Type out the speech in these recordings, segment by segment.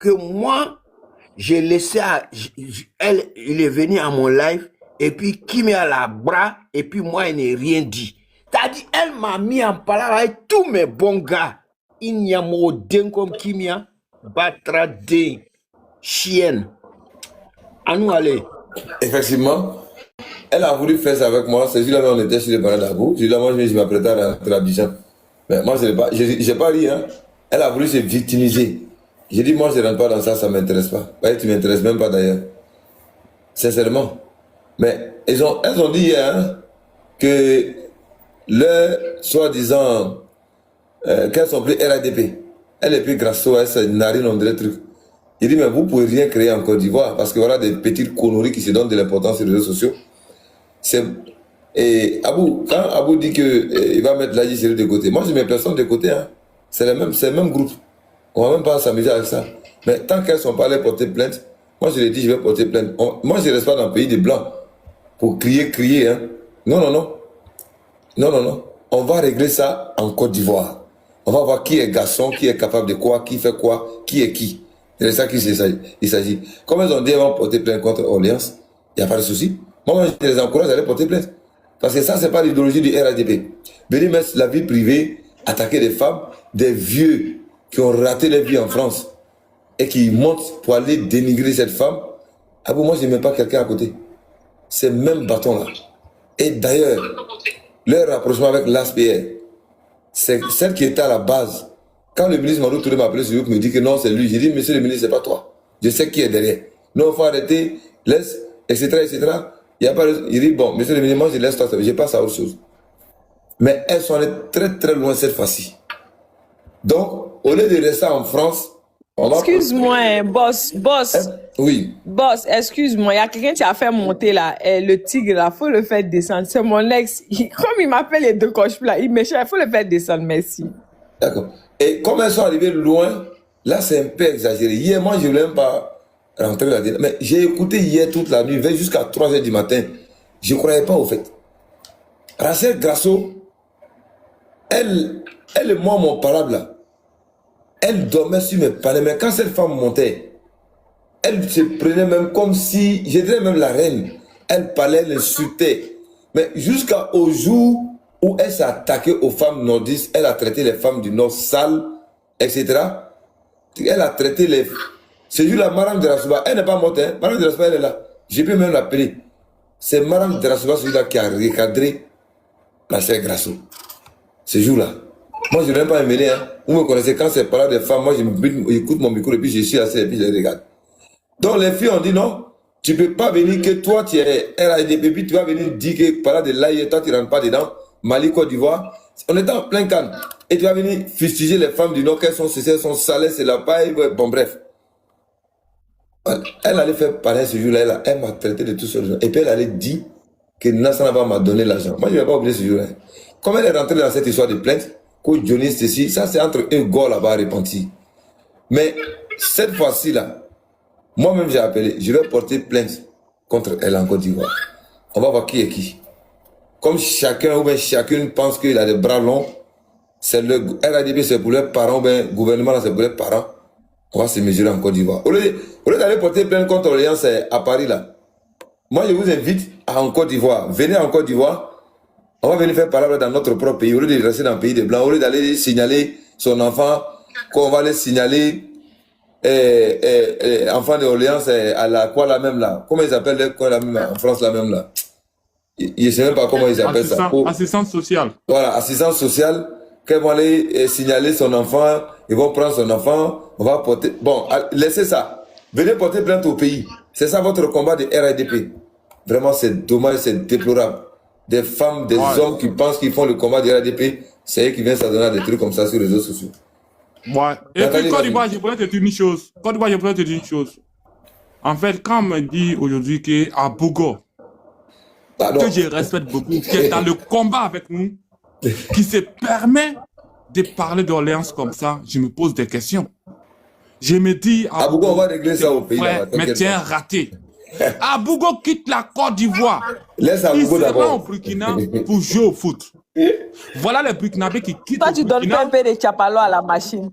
que moi, j'ai laissé il est venu à mon live, et puis Kimia la bras, et puis moi, il n'a rien dit. T'as dit, elle m'a mis en parole avec tous mes bons gars. Il n'y a mot d'un comme Kimia, Batra des chiennes. À nous aller. Effectivement, elle a voulu faire ça avec moi. C'est juste là on était sur le banc d'Abou. Je lui ai dit, moi, je m'apprêtais à rentrer à Abidjan. Mais moi, j'ai pas ri, hein. Elle a voulu se victimiser. J'ai dit, moi, je ne rentre pas dans ça, ça ne m'intéresse pas. Ouais, tu ne m'intéresses même pas d'ailleurs. Sincèrement. Mais elles ont dit hier hein, que leur soi-disant qu'elles sont pris RADP. Elle est plus grasso, elle se narine, on dirait truc. Il dit, mais vous ne pouvez rien créer en Côte d'Ivoire parce que voilà des petites conneries qui se donnent de l'importance sur les réseaux sociaux. Et Abou, quand Abou dit qu'il va mettre l'Aji de côté, moi je mets personne de côté. Hein. C'est le même groupe. On ne va même pas s'amuser avec ça. Mais tant qu'elles ne sont pas allées porter plainte, moi je l'ai dit, je vais porter plainte. Moi je ne reste pas dans le pays des Blancs pour crier. Hein. Non. On va régler ça en Côte d'Ivoire. On va voir qui est garçon, qui est capable de quoi, qui fait quoi, qui est qui. C'est ça qu'il s'agit. Comme elles ont dit, elles vont porter plainte contre Orléans, il n'y a pas de souci. Moi, je les encourage à aller porter plainte. Parce que ça, ce n'est pas l'idéologie du RADP. Venir mettre la vie privée, attaquer des femmes, des vieux qui ont raté leur vie en France et qui montent pour aller dénigrer cette femme. Ah bon, moi, je n'ai même pas quelqu'un à côté. C'est même bâton-là. Et d'ailleurs, leur rapprochement avec l'ASPR, c'est celle qui était à la base. Quand le ministre Madou Touré m'a appelé sur lui pour me dire que non, c'est lui, j'ai dit, monsieur le ministre, c'est pas toi. Je sais qui est derrière. Non, il faut arrêter, laisse, etc. Il y a pas de... Il dit, bon, monsieur le ministre, moi je laisse toi, je passe à autre chose. Mais elles sont allées très très loin cette fois-ci. Donc, au lieu de rester en France, on va... Excuse-moi, boss. Oui. Boss, excuse-moi, il y a quelqu'un qui a fait monter là, le tigre là, faut le faire descendre. C'est mon ex. Comme il m'appelle les deux coches là, il m'échappe, il faut le faire descendre, merci. D'accord. Et comme elles sont arrivées loin, là c'est un peu exagéré. Hier, moi je ne voulais même pas rentrer là-dedans. Mais j'ai écouté hier toute la nuit, jusqu'à 3h du matin. Je ne croyais pas au fait. Rachel Grasso, elle et moi, mon parable là, elle dormait sur mes palais. Mais quand cette femme montait, elle se prenait même comme si, je dirais même la reine. Elle parlait, elle insultait. Mais jusqu'au jour où elle s'est attaquée aux femmes nordistes, elle a traité les femmes du Nord sales, etc. Elle a traité les... Ce jour-là, Madame Drasouba, elle n'est pas morte, hein? Madame Drasouba, elle est là. Je peux même l'appeler. C'est Madame Drasouba, celui-là qui a recadré la chère Grasso. Ce jour-là. Moi, je ne vais même pas me mêler. Hein? Vous me connaissez, quand c'est parlant des femmes, moi, j'écoute mon micro et puis je suis assis et puis je les regarde. Donc, les filles ont dit non, tu ne peux pas venir que toi, tu es RADP, et puis tu vas venir dire que parlant de l'aïe, toi, tu ne rentres pas dedans. Mali, Côte d'Ivoire, on est en plein calme. Et tu vas venir fustiger les femmes du Nord, qu'elles sont cessées, elles sont salées, c'est la paille, bon bref. Elle allait faire pareil ce jour-là, elle m'a traité de tout ce genre. Et puis elle allait dire que Nassanaba m'a donné l'argent. Moi, je ne vais pas oublier ce jour-là. Comme elle est rentrée dans cette histoire de plainte, que Johnny, ceci, ça c'est entre eux, gars là-bas, repenti. Mais cette fois-ci là, moi-même j'ai appelé, je vais porter plainte contre elle en Côte d'Ivoire. On va voir qui est qui. Comme chacun ou bien chacune pense qu'il a des bras longs, c'est le RADP, c'est pour leurs parents, ou bien le gouvernement, c'est pour leurs parents. On va se mesurer en Côte d'Ivoire. Au lieu d'aller porter plainte contre l'Alliance à Paris, là, moi je vous invite en Côte d'Ivoire. Venez en Côte d'Ivoire, on va venir faire parole dans notre propre pays. Au lieu de rester dans le pays des Blancs, au lieu d'aller signaler son enfant, qu'on va aller signaler enfant de l'Alliance à la quoi la même là. Comment ils appellent quoi la même en France la même là? Je ne sais même pas comment ils appellent ça. Assistance sociale. Voilà, assistance sociale. Qu'elles vont aller signaler son enfant, ils vont prendre son enfant, on va porter... Bon, laissez ça. Venez porter plainte au pays. C'est ça votre combat de RADP. Vraiment, c'est dommage, c'est déplorable. Des femmes, des hommes qui pensent qu'ils font le combat de RADP, c'est eux qui viennent s'adonner des trucs comme ça sur les réseaux sociaux. Ouais. Et puis, Côte d'Ivoire, je pourrais te dire une chose. En fait, quand on me dit aujourd'hui qu'à Bougo, que je respecte beaucoup, qui est dans le combat avec nous, qui se permet de parler d'Orléans comme ça, je me pose des questions. Je me dis... Abougo, on va régler ça au pays. Là, mais tiens, raté. Abougo quitte la Côte d'Ivoire. Laisse Abougo d'abord. Il se rend au Burkina pour jouer au foot. Voilà les Burkinabés qui quittent Toi, tu donnes pas un peu de chapalo à la machine.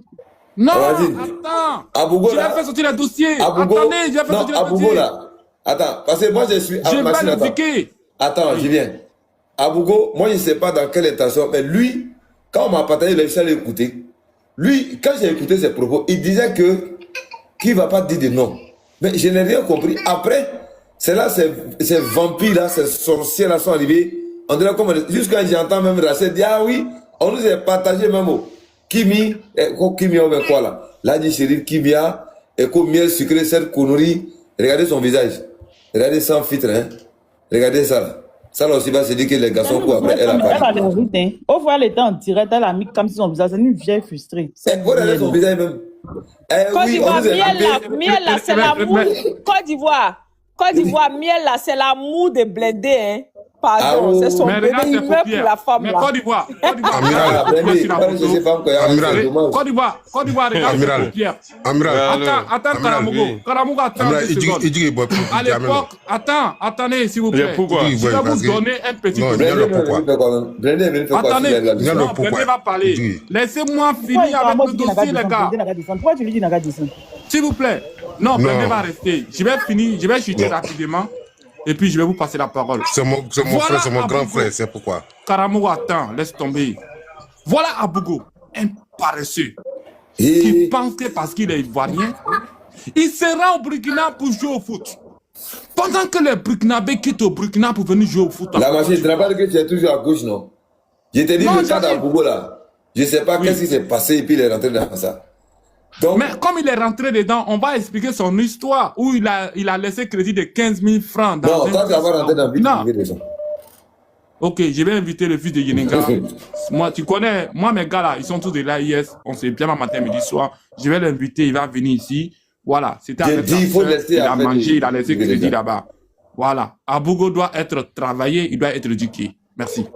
Non, Vas-y. attends. Abougo, Je vais là. faire sortir le dossier. Abougo. Attendez, je vais faire Non, sortir le Abougo, dossier. là. Attends, parce que moi, je suis... Je Maxime, vais attends. l'indiquer. Attends, Oui. j'y viens. Abougo, moi, je ne sais pas dans quelle intention, mais lui, quand on m'a partagé, il a réussi à l'écouter. Lui, quand j'ai écouté ses propos, il disait que qu'il ne va pas dire de non. Mais je n'ai rien compris. Après, c'est là, ces vampires-là, ces sorciers-là sont arrivés. On dirait comme... Jusqu'à j'entends même Rachel dire, ah oui, on nous a partagé même au Kimi, Kimi, on quoi là? Là, dit Chérif, Kimia, et comme miel sucré, cette connerie. Regardez son visage. Regardez sans filtre, hein. Regardez ça là. Ça là aussi va se dire que les garçons courent après. Elle a Elle a parlé. le rythme. Hein. Au fois, elle était en direct, elle a mis comme si son visage, c'est une vieille frustrée. Regardez son visage même. Eh, Côte oui, d'Ivoire, on nous a miel là, c'est l'amour. Côte d'Ivoire, miel là, c'est l'amour des blindés, hein. Pardon, Ah, c'est son Mais bébé, regarde il ses meurt pour paupières. la femme Mais là. Côte d'Ivoire, Amiral. Ah, Blendé. sur la Quand je photo. sais pas encore, Amiral. c'est dommage. Côte d'Ivoire, regarde ses Amiral. paupières. Amiral. Attends, Amiral, Karamogo. oui. Karamogo, attends Amiral, deux secondes. il dit qu'il boit plus. À l'époque, attendez, s'il vous plaît. Pourquoi? Il dit Je qu'il vais boit vous parce que- donner un petit Non, peu. il y a le pourquoi. Blendé est venu faire quoi Attendez, s'il est là? Regarde le non, pourquoi. Blendé va parler. Oui. Laissez-moi finir avec le dossier, les gars. Pourquoi tu lui dis n'a qu'à descendre? S'il vous plaît. Non, Non. Blendé va rester. Je vais finir, je vais chuter rapidement. Et puis, je vais vous passer la parole. C'est mon Voilà frère, c'est mon grand Abougo. frère, c'est pourquoi. Karamogo, attends, laisse tomber. Voilà Abougo, un paresseux, qui Et pense que parce qu'il est ivoirien, il sera au Burkina pour jouer au foot. Pendant que les Burkinabés quittent au Burkina pour venir jouer au foot. la machine, tu n'as pas dit que tu es toujours à gauche, non? Je t'ai dit Non, le cas j'arrive. d'Abougo là. Je ne sais pas Oui. qu'est-ce qui s'est passé et puis il est rentré dans ça. Donc, Mais comme il est rentré dedans, on va expliquer son histoire où il a laissé crédit de 15 000 francs. Dans non, un toi tu vas pas rentrer dans le vide Non. privé des gens. Ok, je vais inviter le fils de Yenenga. Moi, tu connais, moi, mes gars là, ils sont tous de l'AIS. On s'est bien matin, midi, soir. Je vais l'inviter, il va venir ici. Voilà, c'était J'ai avec dit, sa il faut sœur, laisser il a après mangé, les- il a laissé les crédit gars. là-bas. Voilà. Abougo doit être travaillé, il doit être éduqué. Merci.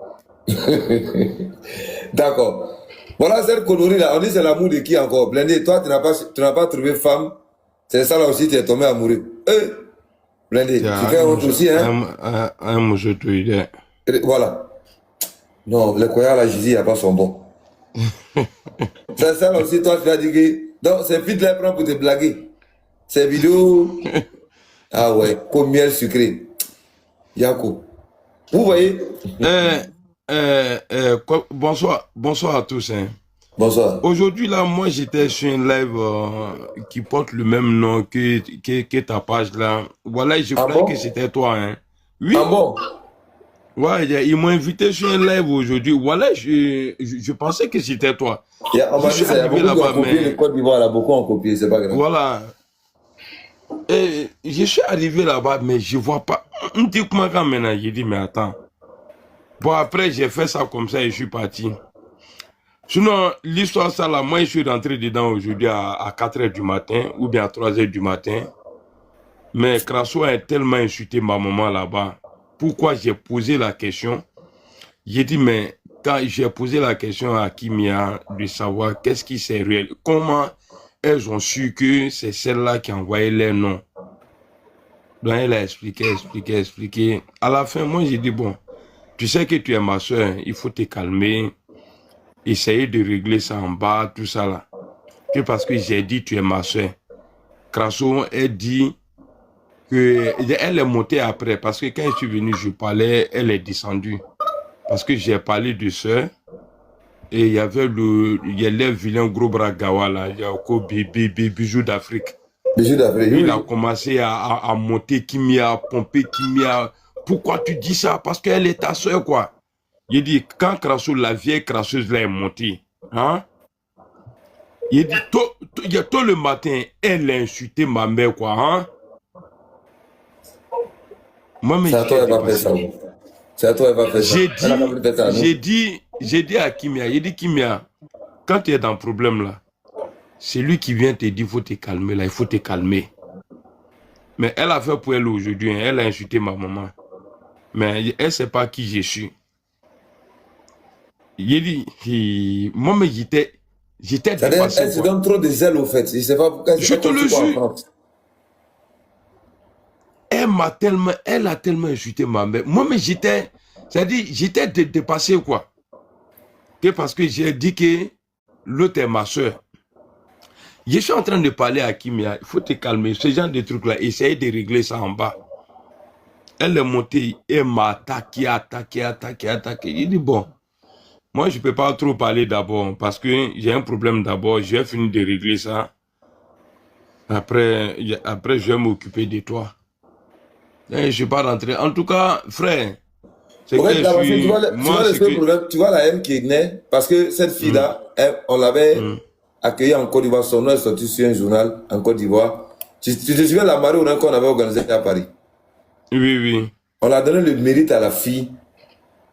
D'accord. Voilà cette connerie là. On dit c'est l'amour de qui encore? Blindé, toi tu n'as pas trouvé femme. C'est ça là aussi, tu es tombé amoureux. Blindé, tu fais honte aussi, hein? Voilà. Non, les croyants là, je dis, il n'y a pas son bon. C'est ça là aussi, toi tu vas dire que. Donc, ces filles là prennent pour te blaguer. Ces vidéos. Ah ouais, comme miel sucré. Yako. Vous voyez? Bonsoir à tous. Hein. Bonsoir. Aujourd'hui, là, moi, j'étais sur un live qui porte le même nom que ta page, là. Voilà, je Ah croyais bon? que c'était toi, hein. Oui. Ah bon? Ouais, ils m'ont invité sur un live aujourd'hui. Voilà, je pensais que c'était toi. On m'a dit Je suis ça, il y a arrivé beaucoup qui là-bas, ont copié mais- le Côte d'Ivoire là, beaucoup ont copié, c'est pas grave. Voilà. Et je suis arrivé là-bas, mais je vois pas. On dit comment quand maintenant, j'ai dit, mais attends. Bon, après, j'ai fait ça comme ça et je suis parti. Sinon, l'histoire, ça là, moi, je suis rentré dedans aujourd'hui à 4 h du matin ou bien à 3 h du matin. Mais Krasso a tellement insulté ma maman là-bas. Pourquoi j'ai posé la question? J'ai dit, mais quand j'ai posé la question à Kimia de savoir qu'est-ce qui c'est réel, comment elles ont su que c'est celle-là qui a envoyé les noms. Donc elle a expliqué. À la fin, moi j'ai dit, bon, tu sais que tu es ma soeur, il faut te calmer, essayer de régler ça en bas, tout ça là. Que parce que j'ai dit, tu es ma soeur. Krasso, elle dit que elle est montée après, parce que quand je suis venu, je parlais, elle est descendue. Parce que j'ai parlé de soeur. Et il y avait les vilains gros bras Gawa là, il y a encore bijoux d'Afrique. Bijou d'Afrique. Il Oui. a commencé à monter Kimia, à pomper Kimia. Pourquoi tu dis ça? Parce qu'elle est ta soeur, quoi. Il dit, quand Krasso, la vieille crasseuse là est montée, hein? Il dit, tôt le matin, elle a insulté ma mère, quoi, hein? Moi, mais C'est à toi, elle va faire ça. C'est à toi, elle va faire ça. Elle a pas voulu faire ça, non? j'ai dit à Kimia, il dit Kimia, quand tu es dans le problème là, c'est lui qui vient te dire, il faut te calmer là, il faut te calmer. Mais elle a fait pour elle aujourd'hui, hein, elle a insulté ma maman. Mais elle ne sait pas qui je suis. Il dit, moi mais j'étais C'est-à-dire, dépassé. elle se quoi. donne trop de zèle au fait. Je ne sais pas pourquoi. Je te le jure. Elle a tellement insulté ma mère. Moi, mais j'étais dépassé, quoi. Que parce que j'ai dit que l'autre est ma soeur. Je suis en train de parler à Kimia. Il faut te calmer. Ce genre de trucs-là, essayer de régler ça en bas. Elle est montée et m'a attaqué. Il dit, bon, moi, je ne peux pas trop parler d'abord parce que j'ai un problème d'abord. Je vais finir de régler ça. Après je vais m'occuper de toi. Et je ne suis pas rentré. En tout cas, frère, c'est que je suis... Tu vois la haine qui est née parce que cette fille-là, on l'avait accueillie en Côte d'Ivoire. Son nom est sorti sur un journal en Côte d'Ivoire. Tu te souviens de la marée qu'on avait organisée à Paris? Oui. On a donné le mérite à la fille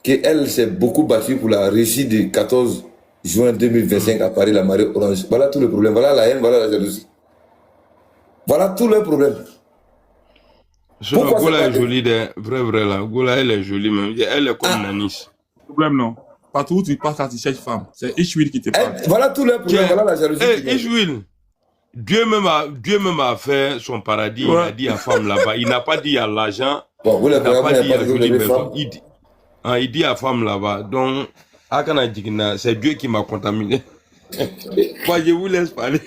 qu'elle s'est beaucoup battue pour la réussite du 14 juin 2025 à Paris, la marée orange. Voilà tout le problème. Voilà la haine, voilà la jalousie. Voilà tout le problème. Gola est jolie, vrai là. Gola, elle est jolie même. Elle est comme Nanis. Problème non. Partout où tu passes là, tu cherches femme. C'est Ishwil qui te parle. Voilà tout le problème. Voilà la jalousie. Ishwil, Dieu même a fait son paradis. Il a dit à femme là-bas. Il n'a pas dit à l'argent. Bon, vous il n'a pas dit à jolie maison. Il dit à femme là-bas. Donc, c'est Dieu qui m'a contaminé. Moi, je vous laisse parler.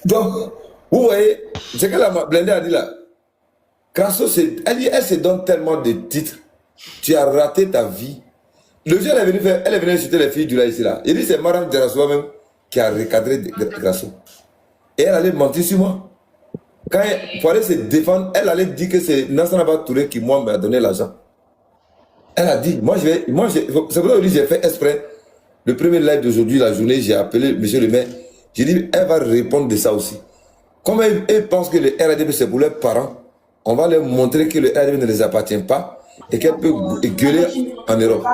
Donc, vous voyez, c'est que la Blindé a dit là. Crasso, elle se donne tellement de titres. Tu as raté ta vie. Le jour, elle est venue insulter les filles du là ici là. Il dit c'est Madame Derasoua même qui a recadré Crasso. Et elle allait mentir sur moi. Quand pour aller se défendre, elle allait dire que c'est Nassana Touré qui moi m'a donné l'argent. Elle a dit, c'est pour ça que j'ai fait exprès. Le premier live d'aujourd'hui, la journée, j'ai appelé M. le maire. J'ai dit, elle va répondre de ça aussi. Comme elle pense que le RADB c'est pour leurs parents, on va leur montrer que le RADB ne les appartient pas et qu'elle peut gueuler en Europe.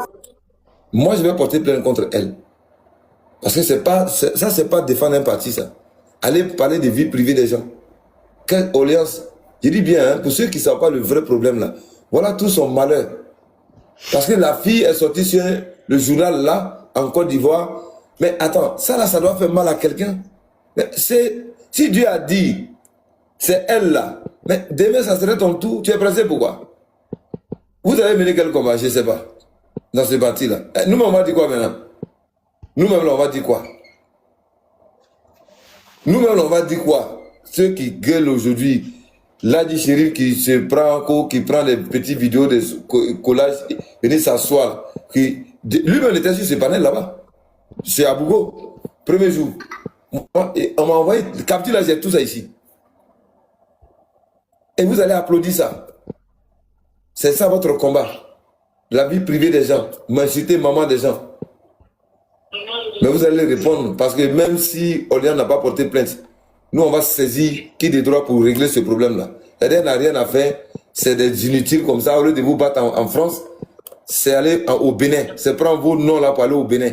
Moi, je vais porter plainte contre elle. Parce que c'est pas défendre un parti, ça. Aller parler de vie privée des gens. Quelle alliance. Je dis bien, hein, pour ceux qui ne savent pas le vrai problème là, voilà tout son malheur. Parce que la fille est sortie sur le journal là, en Côte d'Ivoire. Mais attends, ça là, ça doit faire mal à quelqu'un. Mais si Dieu a dit, c'est elle là, mais demain ça serait ton tour, tu es pressé pourquoi? Vous avez mené quel combat, je ne sais pas, dans ce parti là. Nous-mêmes on va dire quoi maintenant? Nous-mêmes on va dire quoi? Nous-mêmes on va dire quoi? Ceux qui gueulent aujourd'hui, Ladi Chérif qui se prend, qui prend des petites vidéos de collages, venir s'asseoir, lui-même était sur ce panel là-bas, c'est Abougo, premier jour. On m'a envoyé, capture là, j'ai tout ça ici. Et vous allez applaudir ça. C'est ça votre combat. La vie privée des gens, m'insulter maman des gens. Mais vous allez répondre, parce que même si Orléans n'a pas porté plainte, nous on va saisir qui des droits pour régler ce problème-là. Elle n'a rien à faire, c'est des inutiles comme ça, au lieu de vous battre en France, c'est aller au Bénin. C'est prendre vos noms là pour aller au Bénin.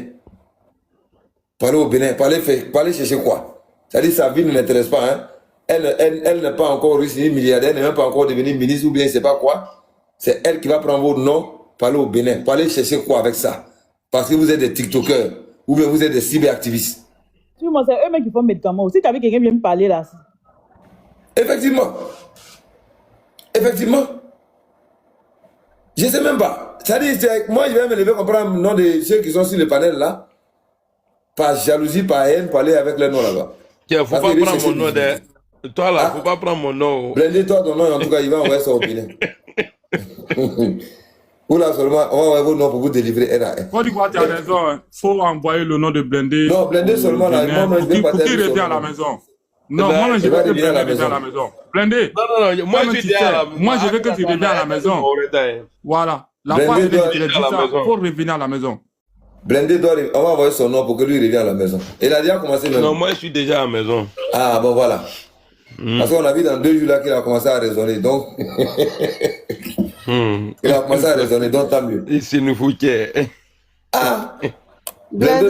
Pour aller au Bénin, pour aller chercher quoi? C'est-à-dire sa vie ne m'intéresse pas. Hein? Elle n'est pas encore riche ni milliardaire, elle n'est même pas encore devenue ministre ou bien je ne sais pas quoi. C'est elle qui va prendre vos noms pour aller au Bénin. Pour aller chercher quoi avec ça? Parce que vous êtes des TikTokers ou bien vous êtes des cyberactivistes. Moi, c'est eux-mêmes qui font médicaments. Si tu avais quelqu'un qui vient me parler là. Effectivement. Effectivement. Je ne sais même pas. C'est-à-dire, moi, je vais me lever comprendre le nom de ceux qui sont sur le panel là. Par jalousie, par haine, pour aller avec les noms là-bas. Il ne faut pas prendre mon nom. Toi là, il ne faut pas prendre mon nom. Blindé, toi, ton nom, en tout cas, il va envoyer ça au Bénin. Vous là seulement, on va envoyer vos noms pour vous délivrer RAN. Quand tu crois que tu as raison, il faut envoyer le nom de Blindé. Non, Blindé seulement là, moi, je vais pas pour qu'il revienne à la maison. Non, moi, je veux que Blindé revienne à la maison. Blindé. Non, moi, je suis à la maison. Moi, je veux que tu reviennes à la maison. Voilà. La fois que tu dit ça, il faut revenir à la maison. Blindé doit, on va envoyer son nom pour que lui revienne à la maison. Il a déjà commencé même. Non, moi, je suis déjà à la maison. Ah, bon, voilà. Parce qu'on a vu dans 2 jours là qu'il a commencé à raisonner, donc. Il a commencé à raisonner, donc tant mieux. Ici, nous foutait. Ah! Blindé,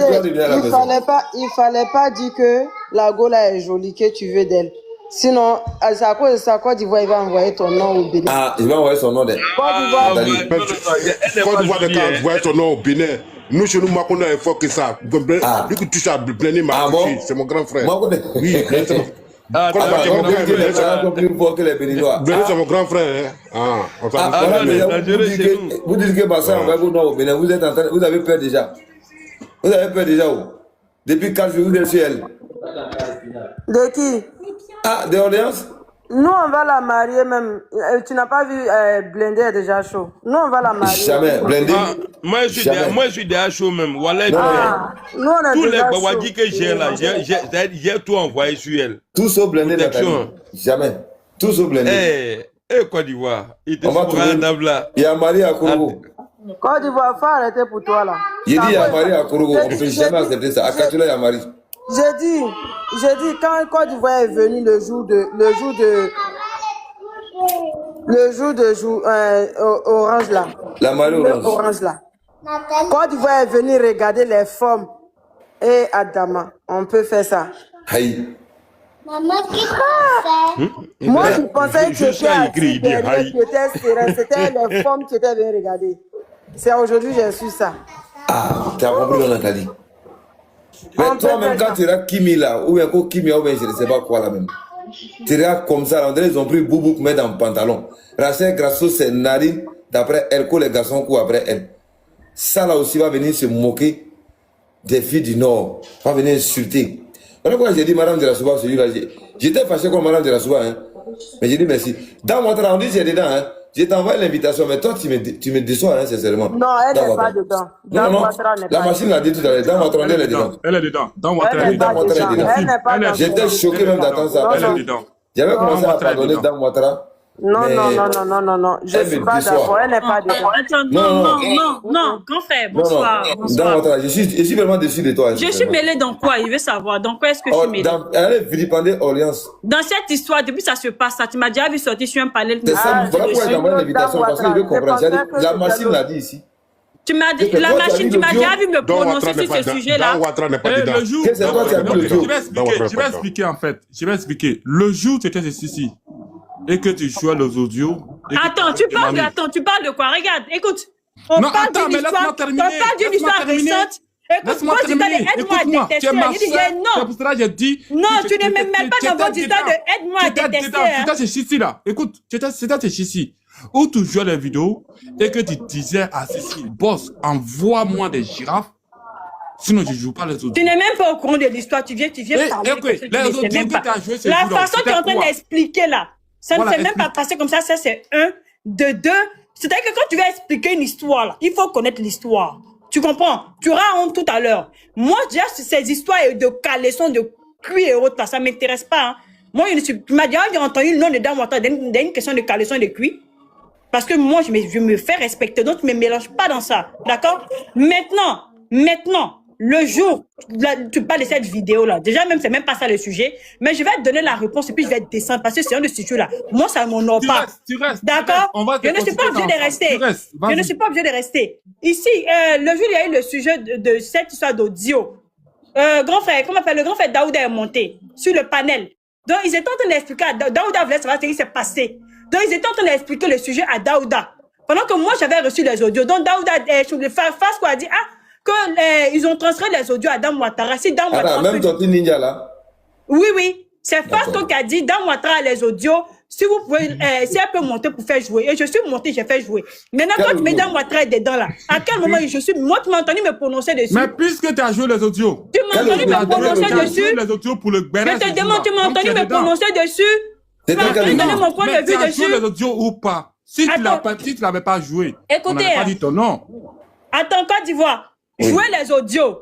il fallait pas dire que la Gola est jolie, que tu veux d'elle. Sinon, c'est à cause de ça, Côte d'Ivoire, il va envoyer ton nom au Bénin. Ah, il va envoyer son nom d'elle. Côte d'Ivoire, quand envoyer ton nom au Bénin, nous, chez nous, on a un fort que ça. Lui qui touche à Blindé, c'est mon grand frère. Oui, Blindé, c'est mon grand frère. Vous dites que Bassa envoie vos noms au Bénin, vous avez peur déjà. Vous avez peur déjà où? Depuis 4 jours, vous êtes sur elle. De qui? Ah, de Orléans? Nous, on va la marier même. Tu n'as pas vu Blindé est déjà chaud. Nous, on va la marier. Jamais. Blindé. Ah, moi, je suis déjà chaud même. Voilà, nous, on est tous les déjà Bawadis que j'ai là, j'ai tout envoyé sur elle. Tout sauf Blindé, Nathalie. Jamais. Tout sauf Blindé. Côte d'Ivoire. Il te On va trouver. Il y a Marie à Kourogo. Côte d'Ivoire, faut arrêter pour toi là. J'ai dit il y a Marie à Kourogo. On ne peut jamais accepter ça. À Katula, il y a Marie. J'ai dit, quand Côte d'Ivoire est venu le jour de Orange là. La Marie Orange là. Côte d'Ivoire est venu regarder les formes. Et Adama, on peut faire ça. Aïe. Maman, qu'est-ce que tu fais? Moi, je pensais que c'était les formes qui étaient bien regardées. C'est aujourd'hui que j'ai su ça. Ah, tu as compris, Nathalie. Mais toi-même, quand tu regardes Kimi là, ou bien Kimi, ou bien je ne sais pas quoi là même, tu regardes comme ça, on dirait qu'ils ont pris Boubou pour mettre dans le pantalon. Rachel Grasso, c'est narine, d'après elle, que les garçons courent après elle. Ça là aussi va venir se moquer des filles du Nord, va venir insulter. Voilà pourquoi j'ai dit Madame de la Souba, celui-là, j'étais fâché comme Madame de la Souba, hein. Mais j'ai dit merci. Dans mon travail, on dit j'ai dedans, hein. Je t'envoie l'invitation, mais toi tu me déçois, hein, sincèrement. Non, elle n'est pas dedans. Non, la machine l'a dit tout à l'heure. Dans votre elle est dedans. Elle est dedans. Dans votre elle est dedans. J'étais choqué même d'attendre ça. J'avais commencé à pardonner dans Ouattara. Non. Je ne suis pas d'accord. Elle n'est pas dedans. Non, grand frère, bonsoir. Dans Ouattara, je suis vraiment déçu de toi. Je suis mêlée dans quoi? Il veut savoir. Dans quoi est-ce que je suis mêlée? Elle est vilipendée Orléans. Dans cette histoire, depuis que ça se passe, tu m'as déjà vu sortir sur un panel. C'est ça, voilà pourquoi il t'envoie l'invitation, parce qu'il veut comprendre. La machine l'a dit ici. Tu m'as dit, la machine, tu m'as déjà vu me prononcer sur ce sujet-là. Le jour, je vais expliquer en fait. Je vais expliquer. Le jour où tu étais ici et que tu jouais les audios. Attends, tu parles de quoi? Regarde, écoute. On parle d'une histoire récente. Écoute, moi, tu t'allais aide-moi à détester. C'est pour cela que j'ai dit. Non, tu ne m'aimes même pas dans votre histoire de aide-moi à détester. C'était chez Sissi là. Écoute, c'était chez Sissi. Où tu jouais les vidéos et que tu disais à Sissi, boss, envoie-moi des girafes. Sinon, je ne joue pas les audios. Tu n'es même pas au courant de l'histoire. Tu viens parler. Les audios que tu as joué, c'est la façon que tu es en train d'expliquer là, ça ne s'est même pas passé comme ça. Ça, c'est un. De deux. C'est-à-dire que quand tu vas expliquer une histoire là, il faut connaître l'histoire. Tu comprends? Tu auras honte tout à l'heure. Moi, déjà, ces histoires de caleçons, de cuir et autres, ça ne m'intéresse pas. Hein. Moi, tu m'as déjà entendu le nom de Dame Ouattara d'une question de caleçons et de cuir. Parce que moi, je me fais respecter. Donc, tu ne me mélanges pas dans ça. D'accord? Maintenant, le jour, tu parles de cette vidéo-là. Déjà, même, c'est même pas ça le sujet. Mais je vais te donner la réponse et puis je vais te descendre. Parce que c'est un de ce sujet-là. Moi, ça ne m'honore pas. D'accord? Je ne suis pas obligé de rester. Je ne suis pas obligé de rester. Ici, le jour, il y a eu le sujet de cette histoire d'audio. Grand frère, comment appelle le grand frère Daouda est monté sur le panel. Donc, ils étaient en train d'expliquer à Daouda voulait savoir ce qui s'est passé. Donc, ils étaient en train d'expliquer le sujet à Daouda. Pendant que moi, j'avais reçu les audios. Donc, Daouda, face quoi, a dit, ils ont transféré les audios à Dame Ouattara. Si Dame Ouattara. Même ton ninja là? Oui. C'est Fasco qui a dit, Dame Ouattara a les audios. Si vous pouvez, si elle peut monter pour faire jouer. Et je suis montée, j'ai fait jouer. Maintenant, quand tu mets Dame Ouattara dedans là, à quel moment moi, tu m'as entendu me prononcer dessus? Mais puisque tu as joué les audios. Tu m'as entendu me prononcer dessus? Les audios pour le je te demande, tu m'as entendu me prononcer dessus? Tu m'as entendu donner mon point de vue dessus? Tu as joué les audios ou pas? Si tu ne l'avais pas joué, écoutez, on n'avait pas dit ton nom. Attends, Côte d'Ivoire. Jouer les audios.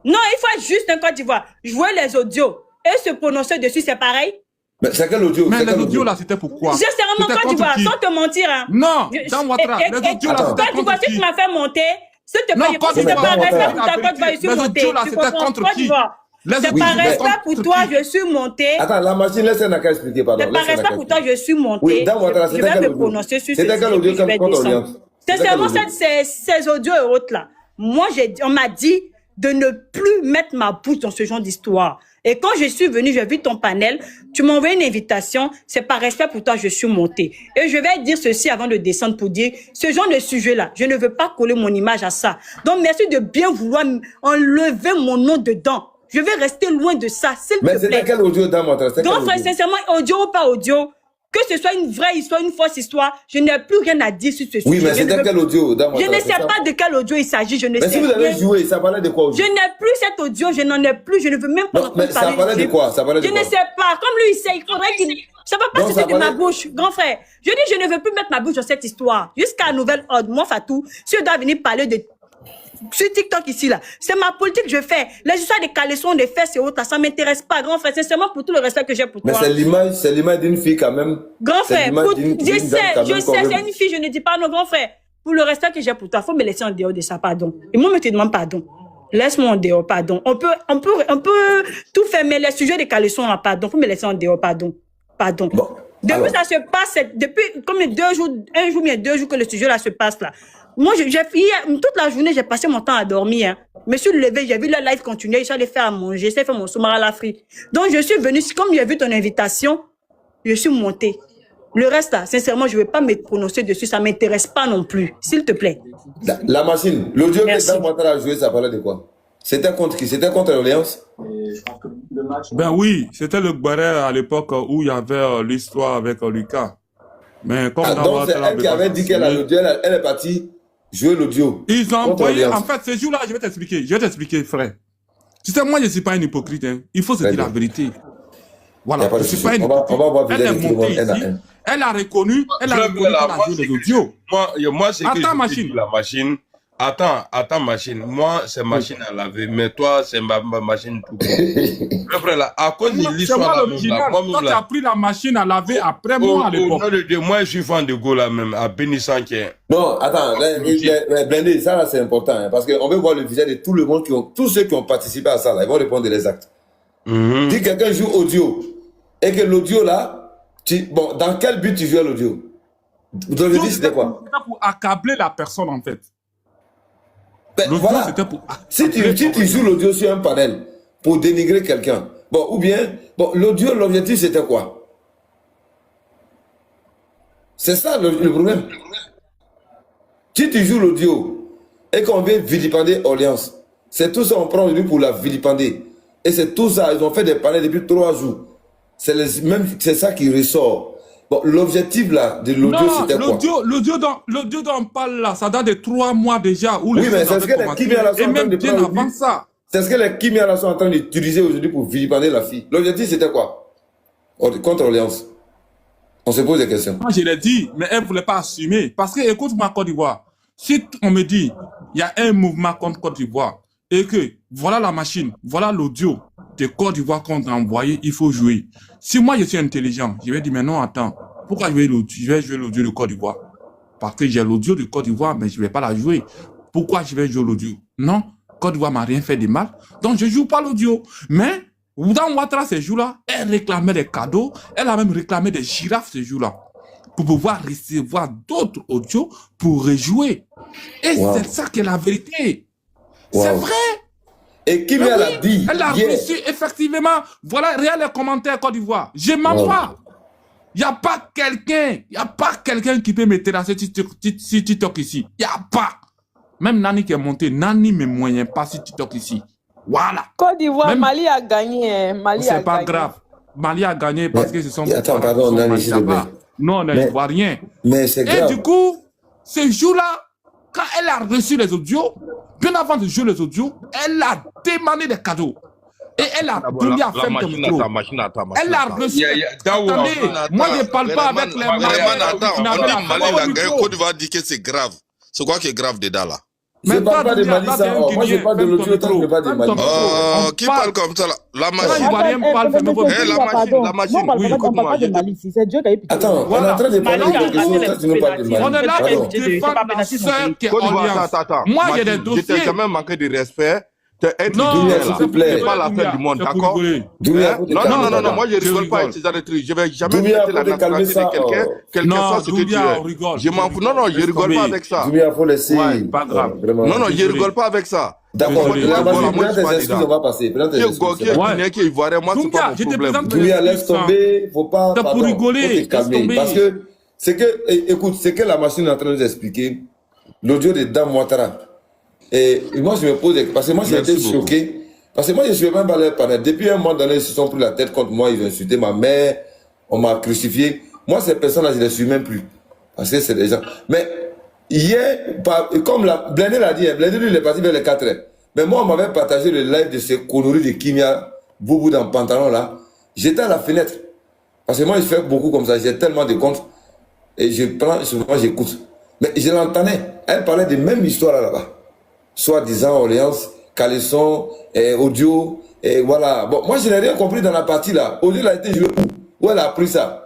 Non, il faut être juste un Côte d'Ivoire. Jouer les audios et se prononcer dessus, c'est pareil. Mais c'est quel audio? Mais les audios là, c'était pourquoi? Je sais vraiment Côte d'Ivoire, sans te mentir. Hein. Non, dans Ouattara, les audios là, c'était contre qui? Si tu m'as fait monter, s'il te plaît, non, je ne pas respect pour ta Côte d'Ivoire, je suis montée. Les audios là, c'était contre qui? C'est par respect pour toi, je suis montée. Attends, la machine, laisse-moi n'a qu'à expliquer, pardon. C'est par respect pour toi, je suis montée. Oui, dans Ouattara, je vais me prononcer sur ce sujet. C'était quel audio contre Orléans? Sincèrement, ces audios et autres là, moi, on m'a dit de ne plus mettre ma bouche dans ce genre d'histoire. Et quand je suis venue, j'ai vu ton panel, tu m'as envoyé une invitation, c'est par respect pour toi, je suis montée. Et je vais dire ceci avant de descendre pour dire, ce genre de sujet-là, je ne veux pas coller mon image à ça. Donc, merci de bien vouloir enlever mon nom dedans. Je vais rester loin de ça, s'il te plaît. Mais c'était quel audio dans votre... Donc, frère, sincèrement, audio ou pas audio, Que ce soit une vraie histoire, une fausse histoire, je n'ai plus rien à dire sur ce sujet. Oui, mais c'était quel audio? Je ne sais pas de quel audio il s'agit, je ne sais pas. Mais si vous avez joué, ça parlait de quoi Je n'ai plus cet audio, je n'en ai plus, je ne veux même pas mais ça parlait de quoi? Ça parlait de quoi? Je ne sais pas, comme lui il sait, il faudrait qu'il... Ça ne va pas sortir de ma bouche, grand frère. Je dis, je ne veux plus mettre ma bouche dans cette histoire. Jusqu'à nouvel ordre, moi Fatou, si je dois venir parler de... Sur TikTok ici, là, c'est ma politique que je fais. Les histoires des caleçons, des fesses et autres, ça ne m'intéresse pas, grand frère. C'est seulement pour tout le respect que j'ai pour toi. Mais c'est l'image d'une fille quand même. Grand frère, je sais, c'est une fille, je ne dis pas non, grand frère. Pour le respect que j'ai pour toi, il faut me laisser en dehors de ça, pardon. Et moi, je te demande pardon. Laisse-moi en dehors, pardon. On peut tout faire, mais les sujets des caleçons, là, pardon. Il faut me laisser en dehors, pardon. Pardon. Bon, depuis ça se passe, depuis comme 2 jours, 1 jour, bien 2 jours que le sujet là se passe là. Moi, toute la journée, j'ai passé mon temps à dormir. Hein. Je me suis levé, j'ai vu le live continuer, je suis allé faire à manger, j'ai fait mon soumara à la frite. Donc, je suis venue, comme j'ai vu ton invitation, je suis montée. Le reste, là, sincèrement, je ne vais pas me prononcer dessus, ça ne m'intéresse pas non plus. S'il te plaît. La machine, l'audio que Dan Ouattara a joué, ça parlait de quoi? C'était contre qui? C'était contre l'Alliance? Ben oui, c'était le Guaré à l'époque où il y avait l'histoire avec Lucas. Mais comme donc c'est elle qui avait dit qu'elle a l'audio, elle est partie jouer l'audio. Ils ont envoyé, en fait, ces jours-là, je vais t'expliquer, frère. Tu sais, moi, je ne suis pas un hypocrite, hein. Il faut se dire la vérité. Voilà, je ne suis pas un hypocrite. On va voir elle est montée ici, elle a reconnu qu'elle a joué les audios. Moi, c'est que attends, machine. La machine. Attends, machine. Moi, c'est machine à laver, mais toi, c'est ma machine tout court. Le frère, là, à cause de l'histoire, toi, tu as pris la machine à laver après moi à l'époque. Moi, je suis fan de Go, là, même, à Bénissan, qui est... Non, attends, Blindé, ça, là, c'est important, hein, parce qu'on veut voir le visage de tout le monde, tous ceux qui ont participé à ça, là, ils vont répondre les actes. Si quelqu'un joue audio, et que l'audio, là, dans quel but tu joues l'audio? Vous avez dit, c'était quoi? C'était pour accabler la personne, en fait. Ben, voilà. Si tu joues l'audio sur un panel pour dénigrer quelqu'un, ou bien, l'audio, l'objectif c'était quoi? C'est ça le problème. Si tu joues l'audio et qu'on vient vilipender Orléans, c'est tout ça, on prend aujourd'hui pour la vilipender. Et c'est tout ça, ils ont fait des panels depuis 3 jours. C'est ça qui ressort. L'objectif là de l'audio c'était quoi? L'audio dont on parle là, ça date de 3 mois déjà. Oui, mais c'est ce que les Kimiala sont en train de prendre. Avant ça. C'est ce que les Kimiala sont en train d'utiliser aujourd'hui pour vilipender la fille. L'objectif c'était quoi? Contre Orléans. On se pose des questions. Moi je l'ai dit, mais elle ne voulait pas assumer. Parce que écoute-moi Côte d'Ivoire, si on me dit il y a un mouvement contre Côte d'Ivoire et que voilà la machine, voilà l'audio de Côte d'Ivoire qu'on a envoyé, il faut jouer. Si moi je suis intelligent, je vais dire mais non attends, pourquoi je vais jouer l'audio de Côte d'Ivoire? Parce que j'ai l'audio de Côte d'Ivoire, mais je ne vais pas la jouer. Pourquoi je vais jouer l'audio? Non, Côte d'Ivoire m'a rien fait de mal, donc je ne joue pas l'audio. Mais dans Ouattara ces jours-là, elle réclamait des cadeaux, elle a même réclamé des girafes ces jours-là, pour pouvoir recevoir d'autres audios pour rejouer. Et c'est ça qui est la vérité. C'est vrai. Et qui l'a dit? Elle a reçu, effectivement. Voilà, regarde les commentaires Côte d'Ivoire. Je m'en pas. Il n'y a pas quelqu'un qui peut me terrasser sur TikTok ici. Il n'y a pas. Même Nani qui est monté, Nani ne me moyen pas sur TikTok ici. Voilà. Côte d'Ivoire, Mali a gagné. C'est pas grave. Mali a gagné parce que ce sont... Attends, pardon, Nani, s'il te plaît. Non, on ne voit rien. Mais c'est grave. Et du coup, ce jour-là, quand elle a reçu les audios, bien avant de jouer les audios, elle a demandé des cadeaux. Et elle a donné à faire comme micro. Elle a reçu... Attendez, moi je ne parle pas avec les Maliens. Côte d'Ivoire dit que c'est grave. C'est quoi qui est grave dedans là? Je ne parle pas de Mali, ça. Moi je parle de l'audio, je ne parle pas de Mali. Qui parle comme ça là? La machine. On parle pas de Mali ici. C'est Dieu qui a eu pitié. Attends, on est en train de parler de question, tu nous parles de Mali. On est là pour défendre la sœur qui est Alliance. Moi j'ai des dossiers. Je t'ai jamais manqué de respect. Non, s'il te plaît. C'est pas la fin du monde, d'accord? Non, moi je rigole pas avec ces trucs. Je vais jamais mettre la nationalité de quelqu'un, quel que soit ce que tu es. Je m'en fous. Non, je rigole pas avec ça. Doumia, faut laisser. Pas grave. Non, je rigole pas avec ça. D'accord, on va passer. Qui est ivoirien, moi c'est pas mon problème. Doumia, laisse tomber, faut pas. Pour rigoler, parce que c'est que, écoute, c'est que la machine est en train de nous expliquer. L'audio de Dan Ouattara. Et moi, je me pose parce que moi, j'ai été choqué. Parce que moi, je ne suis même pas leur panel. Depuis un mois donné, ils se sont pris la tête contre moi. Ils ont insulté ma mère. On m'a crucifié. Moi, ces personnes-là, je ne les suis même plus. Parce que c'est des gens. Mais hier, comme Blendé l'a dit, Blendé, lui, il est parti vers les 4 heures. Mais moi, on m'avait partagé le live de ces conneries de Kimia, Boubou dans le pantalon là. J'étais à la fenêtre. Parce que moi, je fais beaucoup comme ça. J'ai tellement de comptes. Et je prends, souvent, j'écoute. Mais je l'entendais. Elle parlait des mêmes histoires là-bas. Soi-disant, Orléans, Caleçon, audio, et voilà. Bon, moi, je n'ai rien compris dans la partie là. Audio, il a été joué où elle a appris ça.